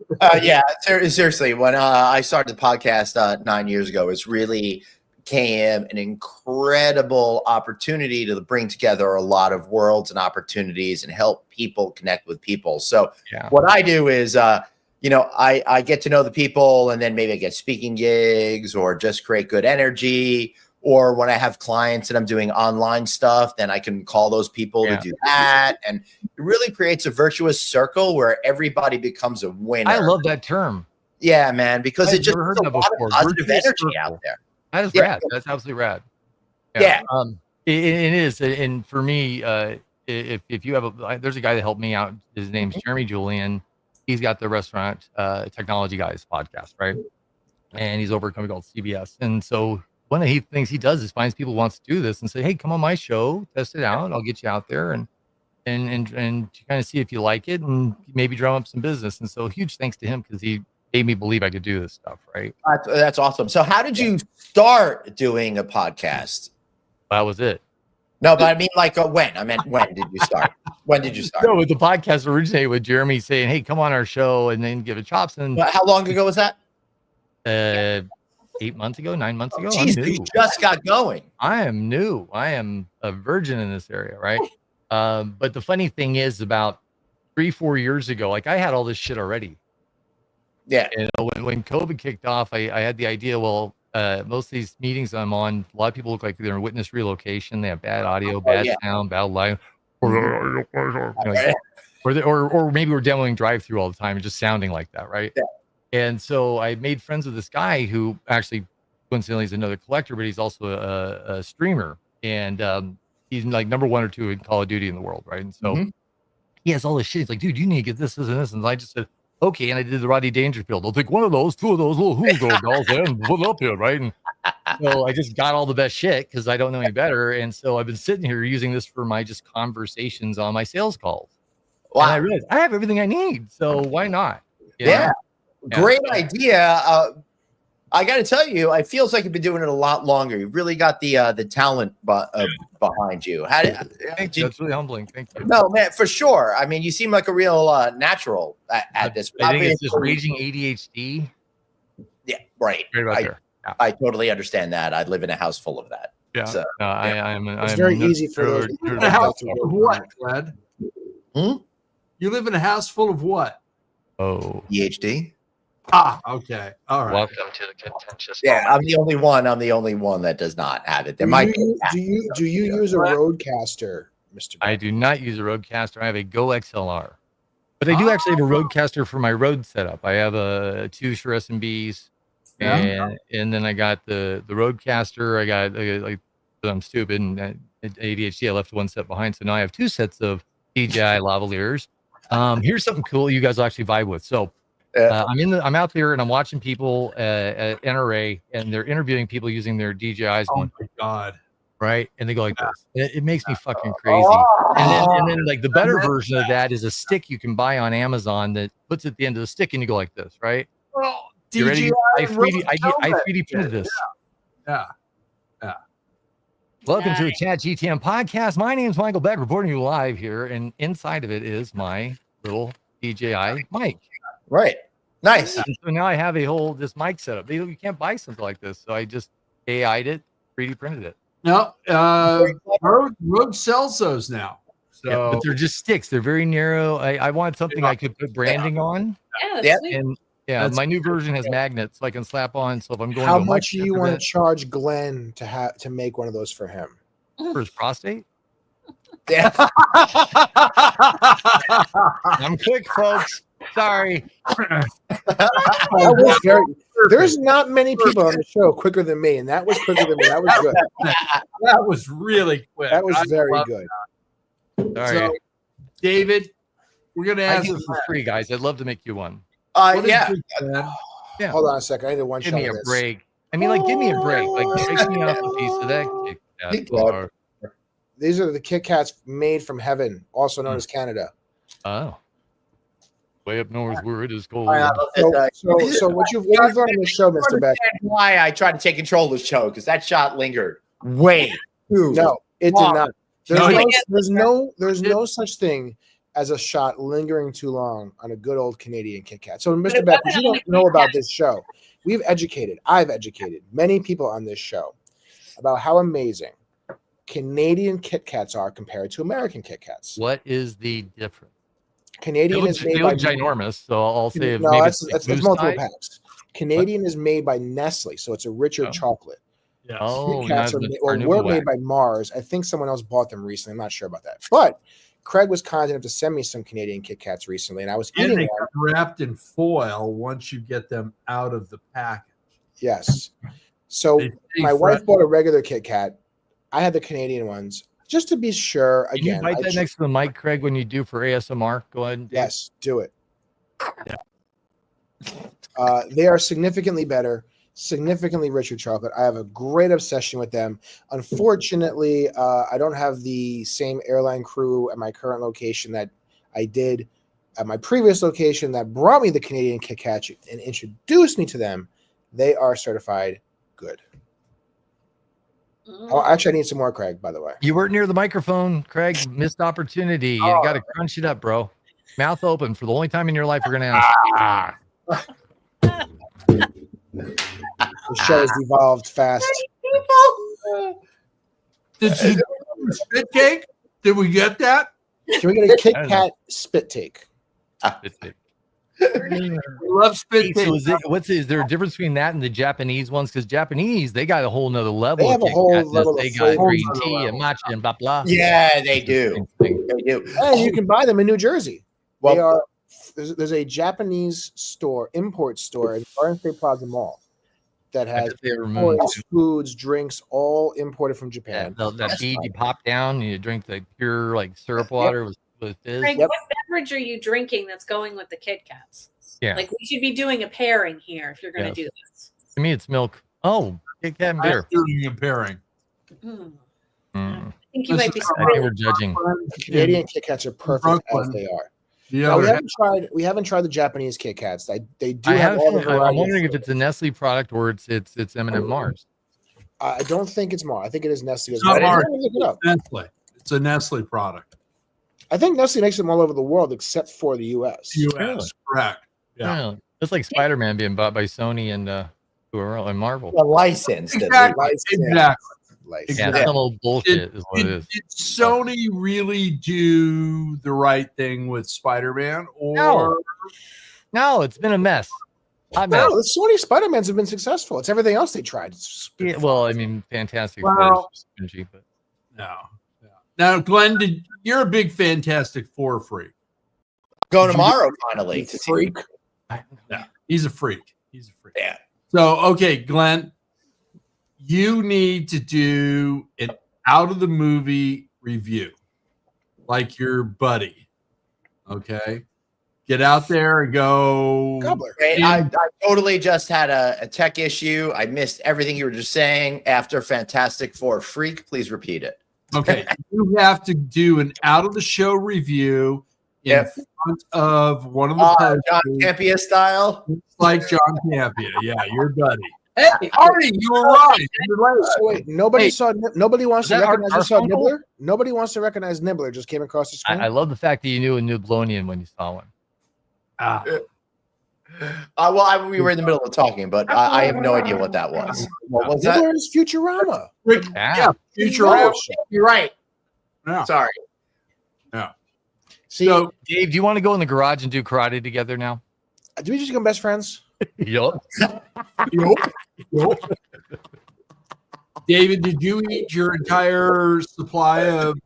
Yeah, seriously. When I started the podcast 9 years ago, it's really became an incredible opportunity to bring together a lot of worlds and opportunities and help people connect with people. So what I do is, I get to know the people, and then maybe I get speaking gigs or just create good energy. Or when I have clients and I'm doing online stuff, then I can call those people to do that. And it really creates a virtuous circle where everybody becomes a winner. I love that term. Yeah, man, because it just heard puts a lot of positive energy out there. That is rad. That's absolutely rad. Yeah. It is. And for me, if you have there's a guy that helped me out. His name's Jeremy Julian. He's got the Restaurant Technology Guys podcast, right? And he's over a company called CBS. And so one of the things he does is finds people who wants to do this and say, hey, come on my show, test it out. I'll get you out there and kind of see if you like it and maybe drum up some business. And so huge thanks to him because he made me believe I could do this stuff, right? That's awesome. So how did you start doing a podcast? That was it. No, but I mean, like, when? I meant, when did you start? When did you start? No, the podcast originated with Jeremy saying, hey, come on our show and then give it chops. And how long ago was that? 8 months ago, 9 months ago. Jeez, you just got going. I am new. I am a virgin in this area, right? But the funny thing is, about 3-4 years ago, like I had all this shit already. Yeah. You know, when COVID kicked off, I had the idea, well, most of these meetings I'm on, a lot of people look like they're in witness relocation. They have bad audio, bad sound, bad light. Or maybe we're demoing drive-through all the time and just sounding like that, right? Yeah. And so I made friends with this guy who actually, coincidentally, is another collector, but he's also a streamer. And he's like number 1 or 2 in Call of Duty in the world, right? And so he has all this shit. He's like, dude, you need to get this, and this. And I just said, okay. And I did the Rodney Dangerfield. I'll take 1 of those, 2 of those little Hugo dolls and put it up here, right? And so I just got all the best shit because I don't know any better. And so I've been sitting here using this for my just conversations on my sales calls. Wow. And I realized I have everything I need. So why not? Yeah. Great idea. I got to tell you, it feels like you've been doing it a lot longer. You've really got the talent behind you. That's really humbling. Thank you. No, man, for sure. I mean, you seem like a real natural at this. I think it's just raging ADHD. Yeah, right. I totally understand that. I live in a house full of that. Yeah. So, it's very easy for those. A house full of what, Glad? You live in a house full of what? Oh, ADHD. Okay. All right. Welcome to the contentious. Yeah, I'm the only one. I'm the only one that does not have it. There might be. Do you use a Rodecaster, Mr. I do not use a Rodecaster. I have a Go XLR, but I do actually have a Rodecaster for my Rode setup. I have a 2 Shure SMBs, and then I got the Rodecaster. I got like I'm stupid and ADHD. I left 1 set behind, so now I have 2 sets of DJI lavaliers. Here's something cool you guys will actually vibe with. So. I'm out there and I'm watching people at NRA and they're interviewing people using their DJIs. Oh my God. Right. And they go like this. It makes me fucking crazy. And then like the better version of that is a stick you can buy on Amazon that puts at the end of the stick and you go like this, right? Well, you ready? I 3D printed this. Yeah. Welcome to the Chat GTM podcast. My name is Michael Beck, reporting you live here. And inside of it is my little DJI mic. Right. Nice. And so now I have this mic setup. You can't buy something like this. So I just AI'd it, 3D printed it. No, Rode sells those now. So yeah, but they're just sticks. They're very narrow. I wanted something I could put branding on. Yeah, And my new version has magnets so I can slap on. So if I'm going how much do you want to charge Glenn to make one of those for him? For his prostate? Yeah. I'm quick, folks. Sorry. There's not many people on the show quicker than me, and that was quicker than me. That was good. That was really quick. That was very good. Sorry. So, David, we're gonna ask you for free, guys. I'd love to make you one. Yeah. Hold on a second. I need one shot. Give me a break. I mean, like, give me a break. Like, take me off a piece of that Kit Kat. These are the Kit Kats made from heaven, also known as Canada. Oh. Way up north where it is cold. So what you've learned on this show, Mr. Beck? Why I tried to take control of the show because that shot lingered way too. No, it did not. There's no such thing as a shot lingering too long on a good old Canadian Kit Kat. So, Mr. Beck, you don't know about this show. I've educated many people on this show about how amazing Canadian Kit Kats are compared to American Kit Kats. What is the difference? Canadian is made They by look ginormous, so I'll say no, maybe that's multiple packs. Canadian is made by Nestle, so it's a richer chocolate. Yes. Oh, Kit Kats were made by Mars. I think someone else bought them recently. I'm not sure about that. But Craig was kind enough to send me some Canadian Kit Kats recently, and I was And eating they one. come wrapped in foil once you get them out of the package. Yes. So They stay my fresh. wife bought a regular Kit Kat. I had the Canadian ones just to be sure. Can you Again, bite that next to the mic, Craig, when you do for ASMR? Go ahead. And do it. yes, do it. They are significantly better, significantly richer chocolate. I have a great obsession with them. Unfortunately, I don't have the same airline crew at my current location that I did at my previous location that brought me the Canadian Kit Kat and introduced me to them. They are certified good. Oh, actually, I need some more, Craig, by the way. You weren't near the microphone, Craig. Missed opportunity. You got to crunch it up, bro. Mouth open for the only time in your life you're going to ask. The show has evolved fast. Did you spit cake? Did we get that? Can we get a Kit Kat spit take? We love spit cake. So is there a difference between that and the Japanese ones? Because Japanese, they got a whole nother level. They have of a whole Kit Kats. level They of got flavor. green tea and matcha and blah blah. Yeah, they do. They do. And you can buy them in New Jersey. Well- They are. There's a Japanese store, import store in Garden State Plaza Mall that has toys, foods, drinks, all imported from Japan. That bead you pop down, and you drink the pure like syrup water with fizz. Craig, Yep. what beverage are you drinking that's going with the Kit Kats? Yeah. Like we should be doing a pairing here if you're going to Yes. do this. To me, it's milk. Oh, Kit Kat and I'm beer. doing a pairing. Mm. Mm. I think you This might be is- I think we're judging. Canadian Kit Kats are perfect as Brooklyn. they are. The Now, other we haven't tried the Japanese Kit Kats. They do I have have. all the I'm variety. wondering if it's a Nestle product or it's M&M Mars. I don't think it's Mars. I think it is Nestle as It's not well. Mars. Let me look it up. Nestle. It's a Nestle product. I think Nestle makes them all over the world except for the U.S. U.S. Correct. Yeah. Yeah. It's like Spider-Man being bought by Sony and whoever else, and Marvel. A license. Exactly. License. Exactly. Like, Yeah, Exactly. some old bullshit is what it is. Did Sony really do the right thing with Spider-Man? Or No. No, it's been a mess. Hot mess. no, the Sony Spider-Mans have been successful. It's everything else they tried. It's Yeah, well, I mean, Fantastic Well- Four is stingy, but no. Now, Glenn, you're a big Fantastic Four freak. Go tomorrow finally. To see- freak. Yeah, he's a freak. He's a freak. Yeah. So, okay, Glenn, you need to do an out of the movie review, like your buddy. Okay, get out there and go. Gobbler. Okay, I totally just had a tech issue. I missed everything you were just saying after Fantastic Four Freak. Please repeat it. Okay, you have to do an out of the show review in Yep. front of one of the John posters, Campia style. like John Campia. Yeah, your buddy. Hey, Artie, you were right. You're right. So wait, nobody Hey, saw. Nobody wants to is that recognize our you saw uncle? Nibbler. Nobody wants to recognize Nibbler. Just came across the screen. I love the fact that you knew a Nublonian when you saw one. Ah, We were in the middle of talking, but I have no idea what that was. What was that? Nibbler is Futurama. Rick, Ah. yeah, future. Oh, You're right. Yeah. Sorry. See, So, Dave, do you want to go in the garage and do karate together now? do we just become best friends? Yup. David, did you eat your entire supply of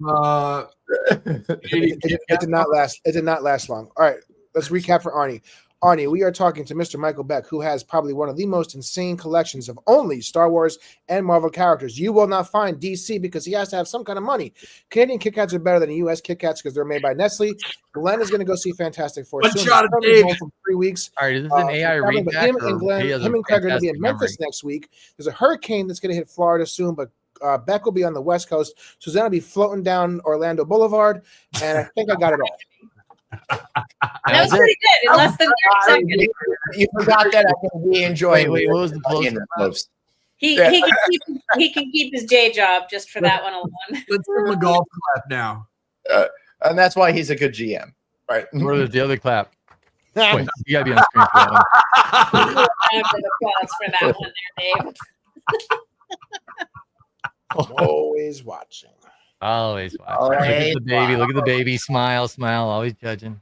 It did not last. It did not last long. All right, let's recap for Arnie. Arnie, we are talking to Mr. Michael Beck, who has probably one of the most insane collections of only Star Wars and Marvel characters. You will not find DC because he has to have some kind of money. Canadian Kit Kats are better than US Kit Kats because they're made by Nestle. Glenn is going to go see Fantastic Four One soon. shot He's of probably home David. for 3 weeks. All right, is this an AI But readback? him or and Glenn, he has a him and Craig are going to be in fantastic Memphis memory? next week. There's a hurricane that's going to hit Florida soon, but Beck will be on the West Coast. Susanna will be floating down Orlando Boulevard, and I think I got it all. That was pretty good in less than 30 seconds. You forgot that I can be enjoying. Wait, what was the in close? the post. He can keep his day job just for that one alone. Let's give him a golf clap now. And that's why he's a good GM. Right. Where is the other clap? Wait, you gotta be on the screen for that one. Round of applause for that one there, Dave. Always watching. Always watching. Look at the baby. Look at the baby. Smile, smile. Always judging.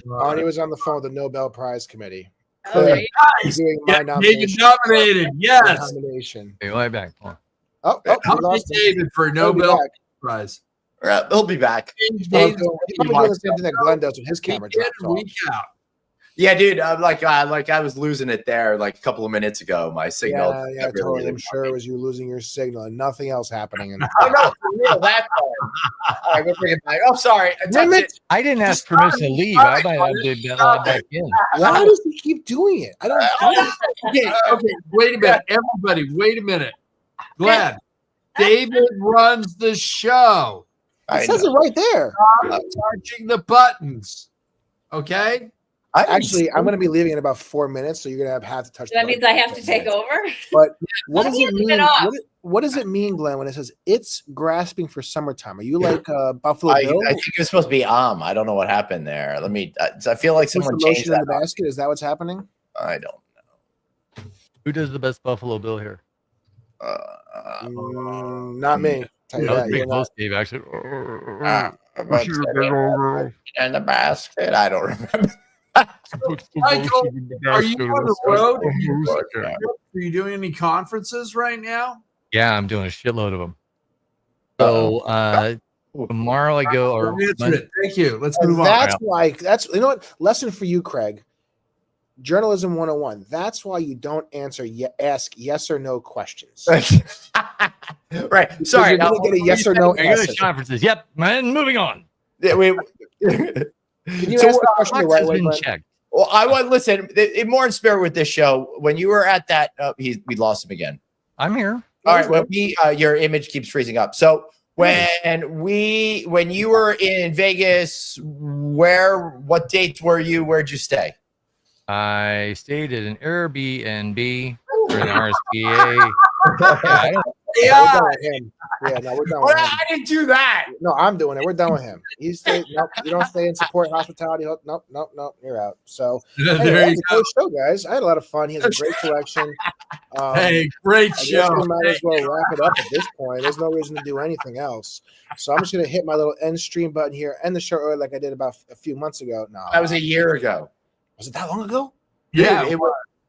Arnie was on the phone with the Nobel Prize Committee. Oh, there you Nice. Doing my David nomination. nominated. Yes. Nomination. Hey, right back. Come on. Oh, How we about lost him. David for He'll be Nobel back. Prize? He'll be back. He's probably doing the same thing that Glenn does when his camera Week in drops and off. week out. Yeah, dude. Like I was losing it there like a couple of minutes ago. My signal. Yeah, got really, totally. really I'm sure it was you losing your signal and nothing else happening. In the Oh no, for real, that time. All right, we'll bring it back. Oh, sorry. Damn it. I didn't ask permission to leave. I might have to let back in. Why does he keep doing it? I don't. Okay, wait a minute. Everybody, wait a minute. Glenn, David runs the show. It says it right there. Touching the buttons. Okay? Actually, I'm going to be leaving in about 4 minutes, so you're going to have to touch. That the means button. I have to take over. But what does Let me it leave mean? it off. What does it mean, Glenn, when it says it's grasping for summertime? Are you like Buffalo I Bill? think it was supposed to be I don't know what happened there. Let me. I feel like Push someone the changed lotion in that. the basket. Is that what's happening? I don't. Who does the best Buffalo Bill here? Not me. Tell you That was that. pretty You're not- close, Dave, actually. In the basket. I don't remember. Michael, are you on the road? Are you doing any conferences right now? Yeah, I'm doing a shitload of them. So tomorrow I go, or Answer it. Thank you. Let's move on. That's why. That's you know what. Lesson for you, Craig. Journalism 101. That's why you don't ask yes or no questions. Right. Sorry. You're gonna get a yes or no I go answer. to conferences. Yep, man. Moving on. Yeah, Can you So, ask the question the Box right has way, been Glenn? checked. well, I want listen. More in spirit with this show. When you were at that, we lost him again. I'm here. All right. Well, your image keeps freezing up. So when you were in Vegas, what dates were you? Where'd you stay? I stayed at an Airbnb for an RSPA. I don't- We're done with him. Yeah, no, we're done with him. I didn't do that. No, I'm doing it. We're done with him. You stay. Nope, you don't stay in support hospitality. Nope. You're out. So hey, There that you was a go. great show, guys. I had a lot of fun. He has a great collection. Hey, great I guess show. we might as well wrap it up at this point. There's no reason to do anything else. So I'm just gonna hit my little end stream button here, end the show early like I did about a few months ago. No, That was a year ago. was it that long ago? Yeah, Dude, it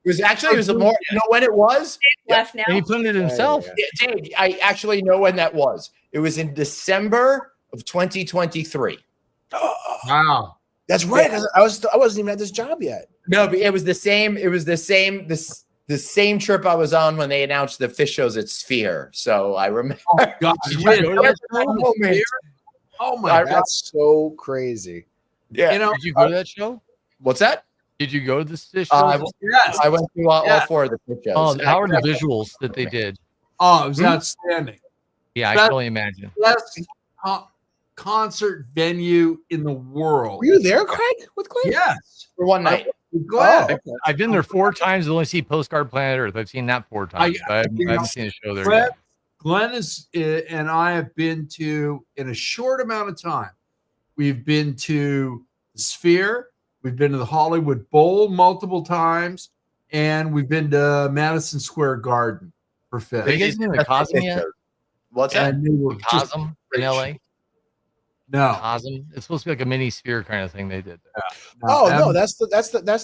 was actually more. You know when it was? Left now. And he put it himself. Yeah. Dave, I actually know when that was. It was in December of 2023. wow. That's right. 'Cause I wasn't even at this job yet. No, but it was the same. It was the same. The same trip I was on when they announced the fish shows at Sphere. So I remember. Oh, God. Did you Wait, go to that moment. Oh, my God. That's so crazy. Yeah. You know, Did you go to that show? What's that? Did you go to this show? yes. I went to all Yeah. 4 of the fish shows. Oh, how are the visuals that they did? Oh, it was outstanding. Yeah, I That- can only imagine. Best concert venue in the world. Were you there, Craig, with Glenn? Yes. For one night. Glad. okay. I've been there 4 times. I only see Postcard Planet Earth. I've seen that 4 times. I haven't seen a show there Glenn, yet. Glenn is and I have been to in a short amount of time. We've been to the Sphere, we've been to the Hollywood Bowl multiple times, and we've been to Madison Square Garden for Have you Fish. guys been to Cosm yet? What's that? And they were just Cosm in LA? no. Cosm. It's supposed to be like a mini Sphere kind of thing they did there. Oh no, and- that's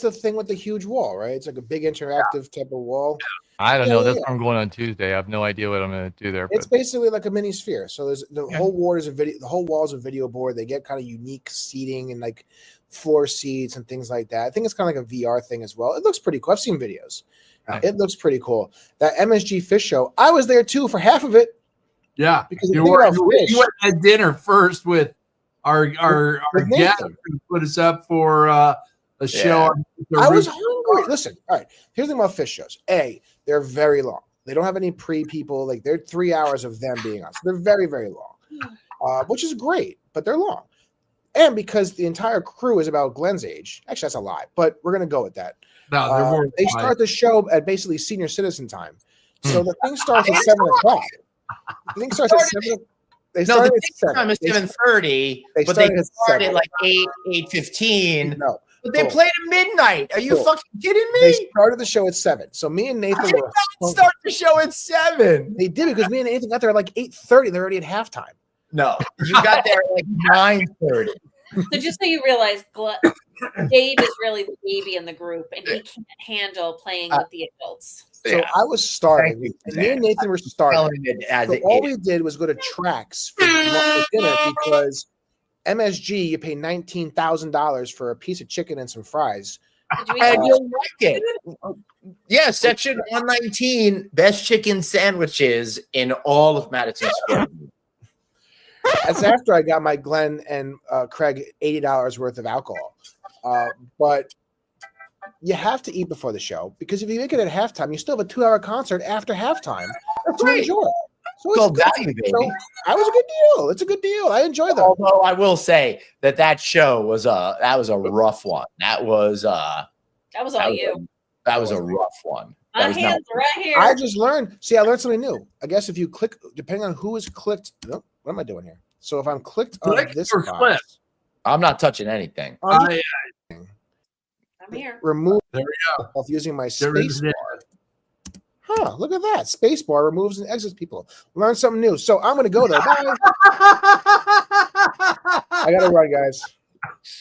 the thing with the huge wall, right? It's like a big interactive type of wall. I don't Yeah, know. That's yeah. where I'm going on Tuesday. I have no idea what I'm going to do there. It's But basically like a mini sphere. So there's the whole wall is a video. The whole wall is a video board. They get kind of unique seating and like floor seats and things like that. I think it's kind of like a VR thing as well. It looks pretty cool. I've seen videos. Yeah. It looks pretty cool. That MSG Fish Show. I was there too for half of it Yeah. because the You thing were about you fish. went at dinner first with our With guest Nathan. who put us up for a show. Yeah. On the I was roof. hungry. Listen, all right. Here's the thing about fish shows. A, they're very long. They don't have any pre-people. Like they're 3 hours of them being on. So they're very, very long, which is great, but they're long. And because the entire crew is about Glenn's age, actually that's a lie, but we're gonna go with that. No, there weren't They five. start the show at basically senior citizen time. So the thing starts at 7 o'clock. The thing starts at 7. They No, the started big at 7. time is 7:30, they but they started at start 7. at like 8:15. No, But they Cool. played at midnight. Are you Cool. fucking kidding They me? started the show at 7. So me and Nathan They were start the show at 7. They did because me and Nathan got there at like 8:30. They're already at halftime. No, you got there at like 9:30. So just so you realize, Dave is really the baby in the group, and he can't handle playing with the adults. So Yeah. I was starving. Thank you, And me and Nathan were starving. Telling it as So it all is. we did was go to Trax for dinner because MSG, you pay $19,000 for a piece of chicken and some fries. Did you And eat you'll like it. Yeah, section 119, best chicken sandwiches in all of Madison Square. That's after I got my Glenn and Craig $80 worth of alcohol. But you have to eat before the show because if you make it at halftime, you still have a 2-hour concert after halftime to right. enjoy. So It's all good. value, baby. So that was a good deal. It's a good deal. I enjoy them. Although I will say that show was a rough one. That was that was all you. That was a rough one. My That was not- hands are right here. I just learned. See, I learned something new. I guess if you click, depending on who is clicked. No, what am I doing here? So if I'm clicked on Click this or box, flip? I'm not touching anything. I- I'm here. remove There we of using my there it space is. bar. Huh, look at that. Space bar removes and exits people. Learn something new. So I'm going to go there. Bye. I got to run, guys.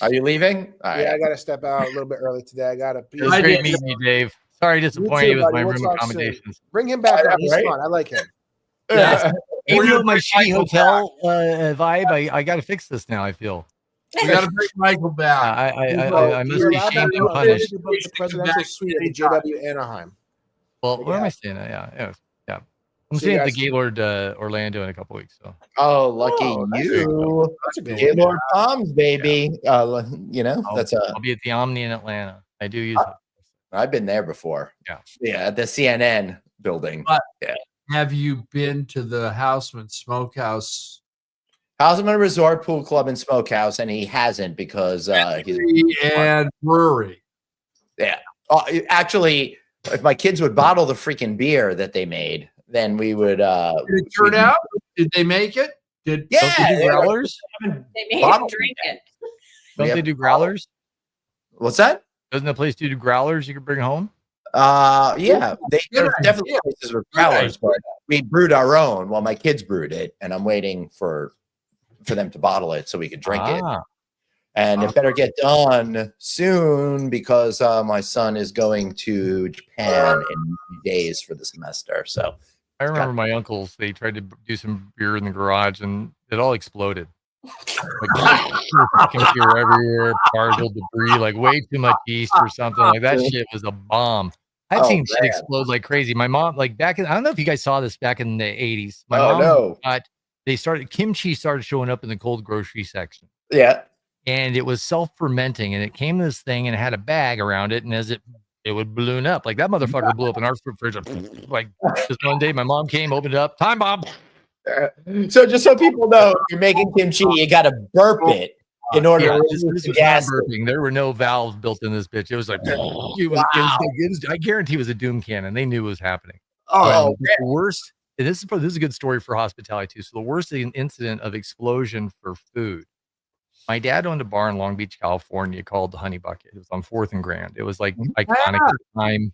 Are you leaving? All right. Yeah, I got to step out a little bit early today. I got to be. It was I great did. meeting you, Dave. Sorry to disappoint too, you with buddy. my We'll room talk soon. accommodations. Bring him back Yeah, on. He's right? fun. I like him. Yeah. Even We're with my gonna shitty bring Michael hotel vibe, I got to fix this now. I feel We got to bring Michael back. I must You're be allowed shamed to and go punished. to the presidential suite at the JW Anaheim. Well, where am Yeah. I staying at? Yeah. I'm See you staying at the guys. Gaylord Orlando in a couple weeks. So Oh, lucky that's you. That's a good one. Gaylord Palms, baby. That's I'll be at the Omni in Atlanta. I do use it. I've been there before. Yeah. Yeah, at the CNN building. Have you been to the Houseman Smokehouse? Houseman Resort Pool Club and Smokehouse, and he hasn't because he's And brewery. actually, if my kids would bottle the freaking beer that they made, then we would Did it turn out? Did they make it? Did Yeah, Don't they do growlers? They made Bottle him drink it. Don't Yeah. they do growlers? What's that? Doesn't the place do growlers you can bring home? Yeah, there's Yeah, definitely yeah. places with growlers, but we brewed our own. Well, my kids brewed it, and I'm waiting for them to bottle it so we could drink it. Ah, And it better get done soon because my son is going to Japan in a few days for the semester. So I remember my uncles. They tried to do some beer in the garage, and it all exploded. Like fucking beer everywhere, particle debris, like way too much yeast or something. Like that shit was a bomb. I've Oh, seen shit man. explode like crazy. My mom, like back in, I don't know if you guys saw this back in the 80s. My Oh, mom no. kimchi started showing up in the cold grocery section. yeah, And it was self-fermenting, and it came in this thing and it had a bag around it, and as it would balloon up. Like that motherfucker blew up in our fridge. Like just one day my mom came, opened it up, time bomb. so just so people know, if you're making kimchi, you got to burp it in order Yeah, to this release the was gas. not burping. There were no valves built in this bitch. It was like I guarantee it was a doom cannon. They knew what was happening. Oh, The worst. And this is a good story for hospitality too. So the worst incident of explosion for food. My dad owned a bar in Long Beach, California called the Honey Bucket. It was on 4th and Grand. It was like iconic at the time.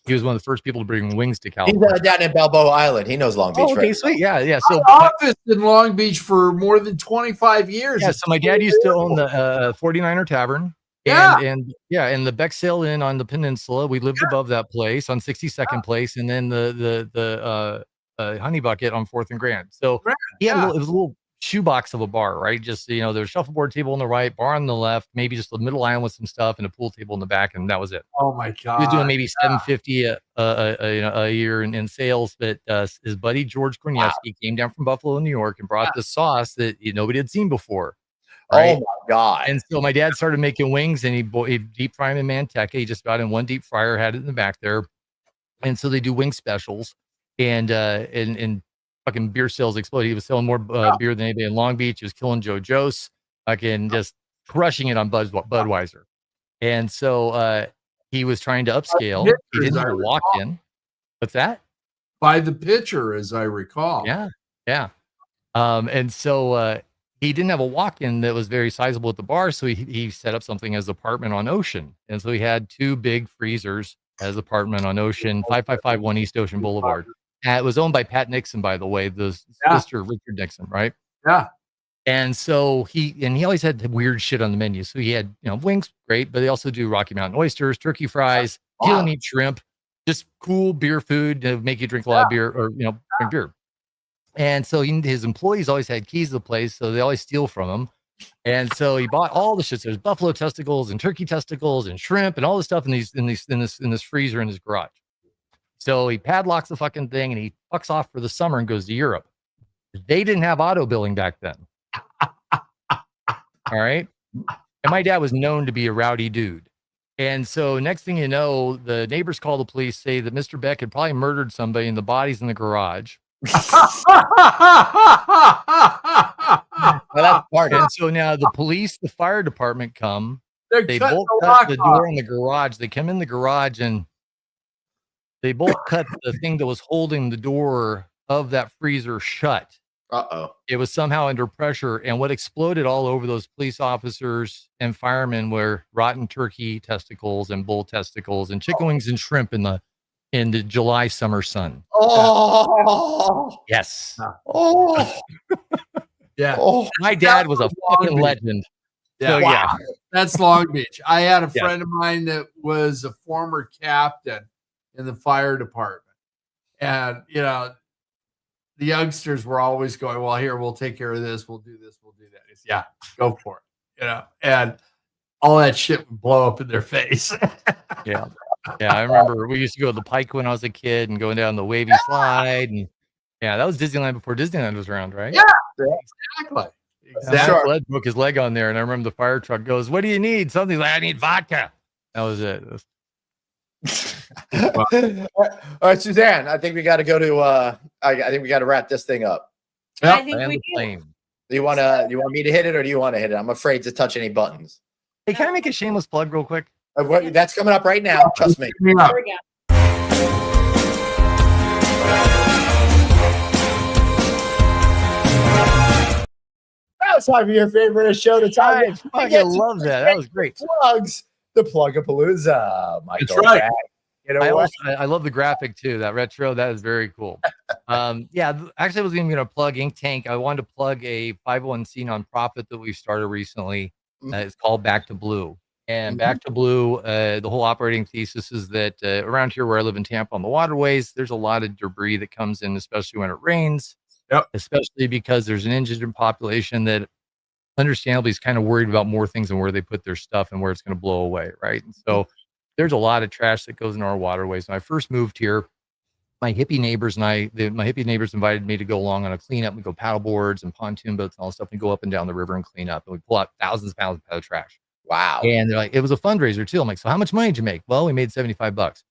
He was one of the first people to bring wings to he's California. down in Balboa Island. He knows Long Beach. Oh, okay, right? sweet. Yeah. So office in Long Beach for more than 25 years. yeah, so my dad used to own the 49er Tavern. Yeah. And the Bexale Inn on the peninsula. We lived above that place on 62nd Place, and then the Honey Bucket on 4th and Grand. So he had it was a little shoebox of a bar, right? Just there's a shuffleboard table on the right, bar on the left, maybe just a middle island with some stuff, and a pool table in the back, and that was it. Oh my God. He was doing maybe $750 a year in sales. But his buddy George Korniewski came down from Buffalo, New York, and brought the sauce that nobody had seen before. Right? Oh my God. And so my dad started making wings, and he deep fry them in Manteca. He just got in one deep fryer, had it in the back there. And so they do wing specials, and fucking beer sales exploded. He was selling more beer than anybody in Long Beach. He was killing Joe Jost, fucking just crushing it on Budweiser. And so he was trying to upscale. He didn't have a lock-in. What's that? By the pitcher, as I recall. Yeah. And so he didn't have a walk-in that was very sizable at the bar, so he set up something as apartment on Ocean, and so he had 2 big freezers as apartment on Ocean, 5551 East Ocean Boulevard. It was owned by Pat Nixon, by the way, the sister of Richard Nixon, right? Yeah. And so he always had weird shit on the menu. So he had, wings, great, but they also do Rocky Mountain oysters, turkey fries, peel and eat shrimp, just cool beer food to make you drink a lot of beer or, drink beer. And so his employees always had keys to the place, so they always steal from him. And so he bought all the shit. So there's buffalo testicles and turkey testicles and shrimp and all this stuff in this freezer in his garage. So he padlocks the fucking thing and he fucks off for the summer and goes to Europe. They didn't have auto billing back then. All right. And my dad was known to be a rowdy dude. And so next thing you know, the neighbors call the police, say that Mr. Beck had probably murdered somebody and the body's in the garage. Well, that's part. And so now the police, the fire department come. They cut both cut the door in the garage. They come in the garage and they both cut the thing that was holding the door of that freezer shut. It was somehow under pressure, and what exploded all over those police officers and firemen were rotten turkey testicles and bull testicles and chicken wings and shrimp in the July summer sun. Oh, yes. Oh, yeah. Oh, my dad was a fucking legend. Yeah. So, yeah. That's Long Beach. I had a friend of mine that was a former captain in the fire department, and the youngsters were always going, well, here, we'll take care of this. We'll do this. We'll do that. It's, yeah, go for it. And all that shit would blow up in their face. Yeah. I remember we used to go to the Pike when I was a kid and going down the wavy slide. And that was Disneyland before Disneyland was around, right? Yeah, exactly. Sure. Led broke his leg on there. And I remember the fire truck goes, what do you need? Something's like, I need vodka. That was it. All right, Suzanne, I think we got to go to I think we got to wrap this thing up. I think we do. Do you want me to hit it or do you want to hit it? I'm afraid to touch any buttons. Hey, can I make a shameless plug real quick? That's coming up right now. Trust me. Here we go. Now it's time for your favorite show. The time I love that. That was great. Plugs, the Plug-a-Palooza. That's right. I love the graphic too. That retro, that is very cool. Actually, I was even going to plug Ink Tank. I wanted to plug a 501c nonprofit that we've started recently. It's called Back to Blue. And Back to Blue, the whole operating thesis is that around here where I live in Tampa on the waterways, there's a lot of debris that comes in, especially when it rains. Yep. Especially because there's an indigent population that understandably is kind of worried about more things and where they put their stuff and where it's going to blow away, right? And so there's a lot of trash that goes into our waterways. When I first moved here, my hippie neighbors invited me to go along on a cleanup. We go paddle boards and pontoon boats and all that stuff. We go up and down the river and clean up, and we pull out thousands of pounds of trash. Wow. And they're like, it was a fundraiser too. I'm like, so how much money did you make? Well, we made $75.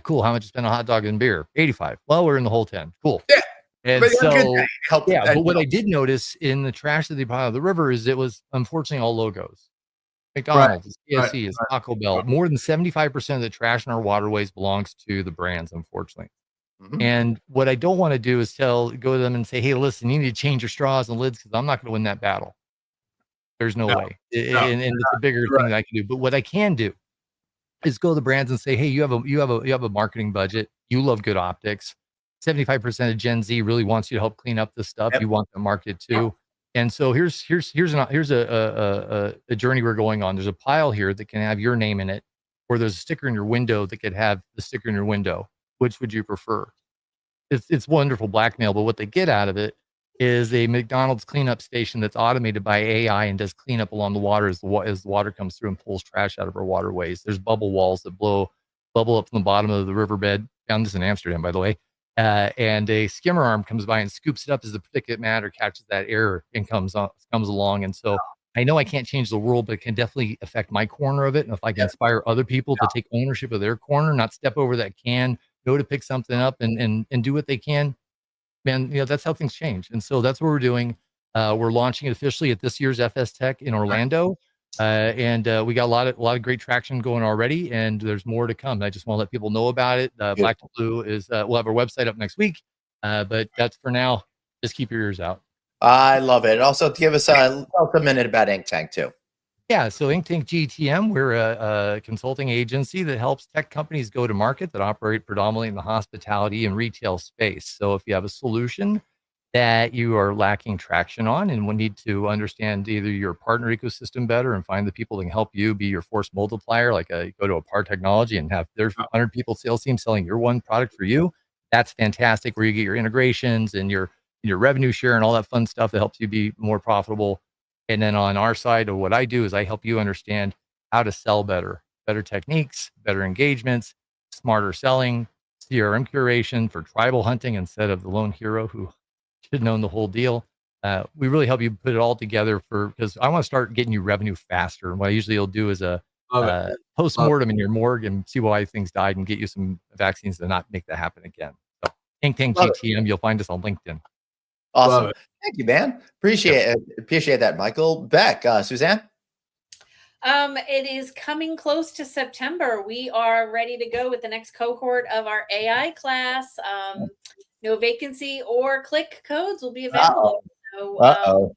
Cool. How much you spent on hot dog and beer? 85. Well, we're in the whole 10. Cool. Yeah. And but so, but what I did notice in the trash that they brought out of the river is it was unfortunately all logos. McDonald's, KFC, Taco Bell. More than 75% of the trash in our waterways belongs to the brands, unfortunately. And what I don't want to do is go to them and say, hey, listen, you need to change your straws and lids because I'm not going to win that battle. There's no way. And it's a bigger thing that I can do. But what I can do is go to the brands and say, hey, you have a marketing budget. You love good optics. 75% of Gen Z really wants you to help clean up this stuff. You want to market too. And so here's a journey we're going on. There's a pile here that can have your name in it, or there's a sticker in your window that could have the sticker in your window. Which would you prefer? It's wonderful blackmail, but what they get out of it is a McDonald's cleanup station that's automated by AI and does cleanup along the water as the water comes through and pulls trash out of our waterways. There's bubble walls that bubble up from the bottom of the riverbed. Found this in Amsterdam, by the way. And a skimmer arm comes by and scoops it up as the particulate matter catches that air and comes along. And so I know I can't change the world, but it can definitely affect my corner of it. And if I can inspire other people to take ownership of their corner, not step over that can, go to pick something up and do what they can, man, that's how things change. And so that's what we're doing. We're launching it officially at this year's FS Tech in Orlando. And we got a lot of great traction going already, and there's more to come. I just want to let people know about it. Black to Blue is we'll have our website up next week, but that's for now. Just keep your ears out. I love it. Also, give us a minute about Ink Tank too. Yeah, so Inktank GTM, we're a consulting agency that helps tech companies go to market that operate predominantly in the hospitality and retail space. So if you have a solution that you are lacking traction on and will need to understand either your partner ecosystem better and find the people that can help you be your force multiplier, like go to a PAR Technology and have their 100 people sales team selling your one product for you, that's fantastic, where you get your integrations and your revenue share and all that fun stuff that helps you be more profitable. And then on our side of what I do is I help you understand how to sell better techniques, better engagements, smarter selling, CRM curation for tribal hunting instead of the lone hero who should have known the whole deal. We really help you put it all together because I want to start getting you revenue faster. And what I usually will do is a post-mortem in your morgue and see why things died and get you some vaccines to not make that happen again. So Inktank GTM, you'll find us on LinkedIn. Awesome. Thank you, man. Appreciate that, Michael. Beck, Suzanne? It is coming close to September. We are ready to go with the next cohort of our AI class. No vacancy or click codes will be available. So,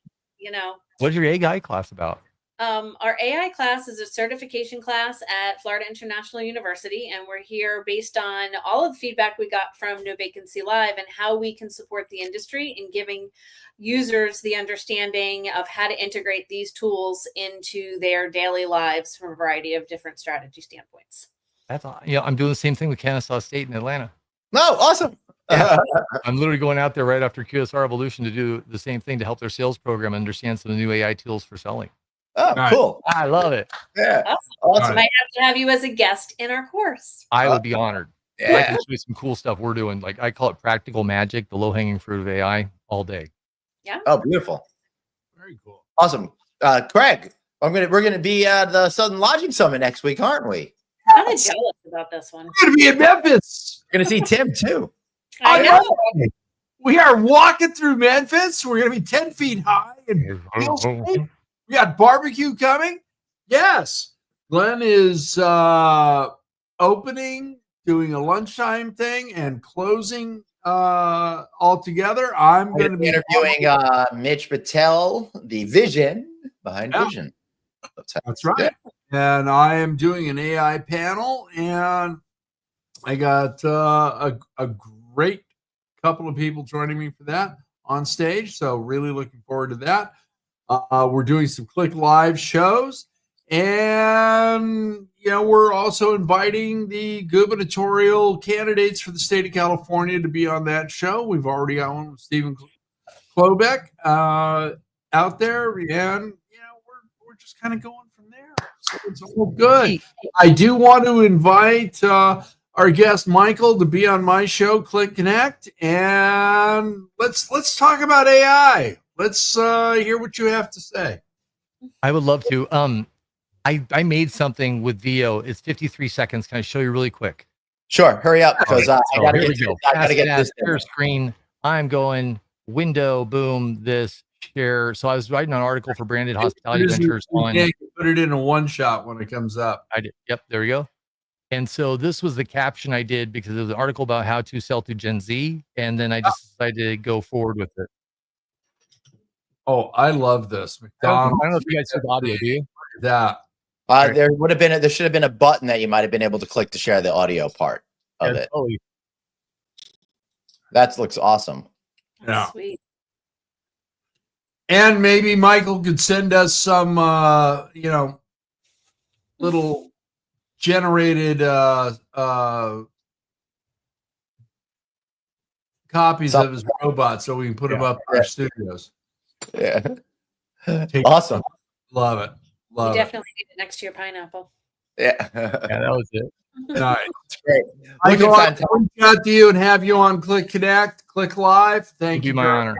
What's your AI class about? Our AI class is a certification class at Florida International University, and we're here based on all of the feedback we got from No Vacancy Live and how we can support the industry in giving users the understanding of how to integrate these tools into their daily lives from a variety of different strategy standpoints. That's I'm doing the same thing with Kennesaw State in Atlanta. No, awesome. Yeah. I'm literally going out there right after QSR Evolution to do the same thing to help their sales program understand some of the new AI tools for selling. Oh, cool. I love it. Yeah. Awesome. Might have to have you as a guest in our course. I would be honored. Yeah. I can show you some cool stuff we're doing. Like I call it practical magic, the low-hanging fruit of AI all day. Yeah. Oh, beautiful. Very cool. Awesome. Craig, we're gonna be at the Southern Lodging Summit next week, aren't we? I'm kind of jealous about this one. We're going to be in Memphis. We're gonna see Tim too. I know. We are walking through Memphis. We're going to be 10 feet high and we got barbecue coming. Yes. Glenn is opening, doing a lunchtime thing and closing all together. I'm going to be interviewing Mitch Patel, the vision behind Vision. That's right. Yeah. And I am doing an AI panel, and I got a great couple of people joining me for that on stage. So really looking forward to that. We're doing some Click Live shows, and we're also inviting the gubernatorial candidates for the state of California to be on that show. We've already got one with Stephen Klobeck out there, and we're just kind of going from there. So it's all good. I do want to invite our guest Michael to be on my show, Click Connect, and let's talk about AI. Let's hear what you have to say. I would love to. I made something with VO. It's 53 seconds. Can I show you really quick? Sure. Hurry up because I gotta get this share screen. I'm going window, boom, this share. So I was writing an article for Branded Hospitality Ventures on. Yeah, put it in a one shot when it comes up. I did. Yep. There we go. And so this was the caption I did because it was an article about how to sell to Gen Z. And then I just decided to go forward with it. Oh, I love this. McDonald's. I don't know if you guys see the audio, do you? That. There should have been a button that you might have been able to click to share the audio part of it. Totally. That looks awesome. Yeah. Sweet. And maybe Michael could send us some, little generated copies of his robot so we can put them up in our studios. Yeah. Awesome. Love it. You definitely need it next to your pineapple. Yeah. Yeah, that was it. Nice. Great. Michael, I'll reach out to you and have you on Click Connect, Click Live. Thank you. It'd be my honor.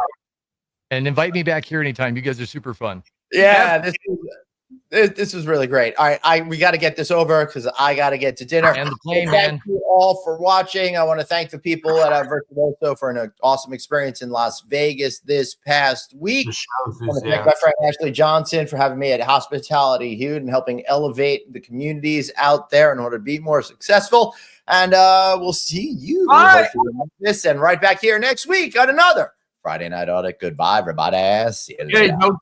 And invite me back here anytime. You guys are super fun. Yeah, this was really great. All right, we got to get this over because I got to get to dinner. And the plane, thank you all for watching. I want to thank the people at Virtuoso for an awesome experience in Las Vegas this past week. I want to thank my friend Ashley Johnson for having me at Hospitality Hude and helping elevate the communities out there in order to be more successful. And we'll see you this and right back here next week on another Friday Night Audit. Goodbye, everybody. See you Hey, later. no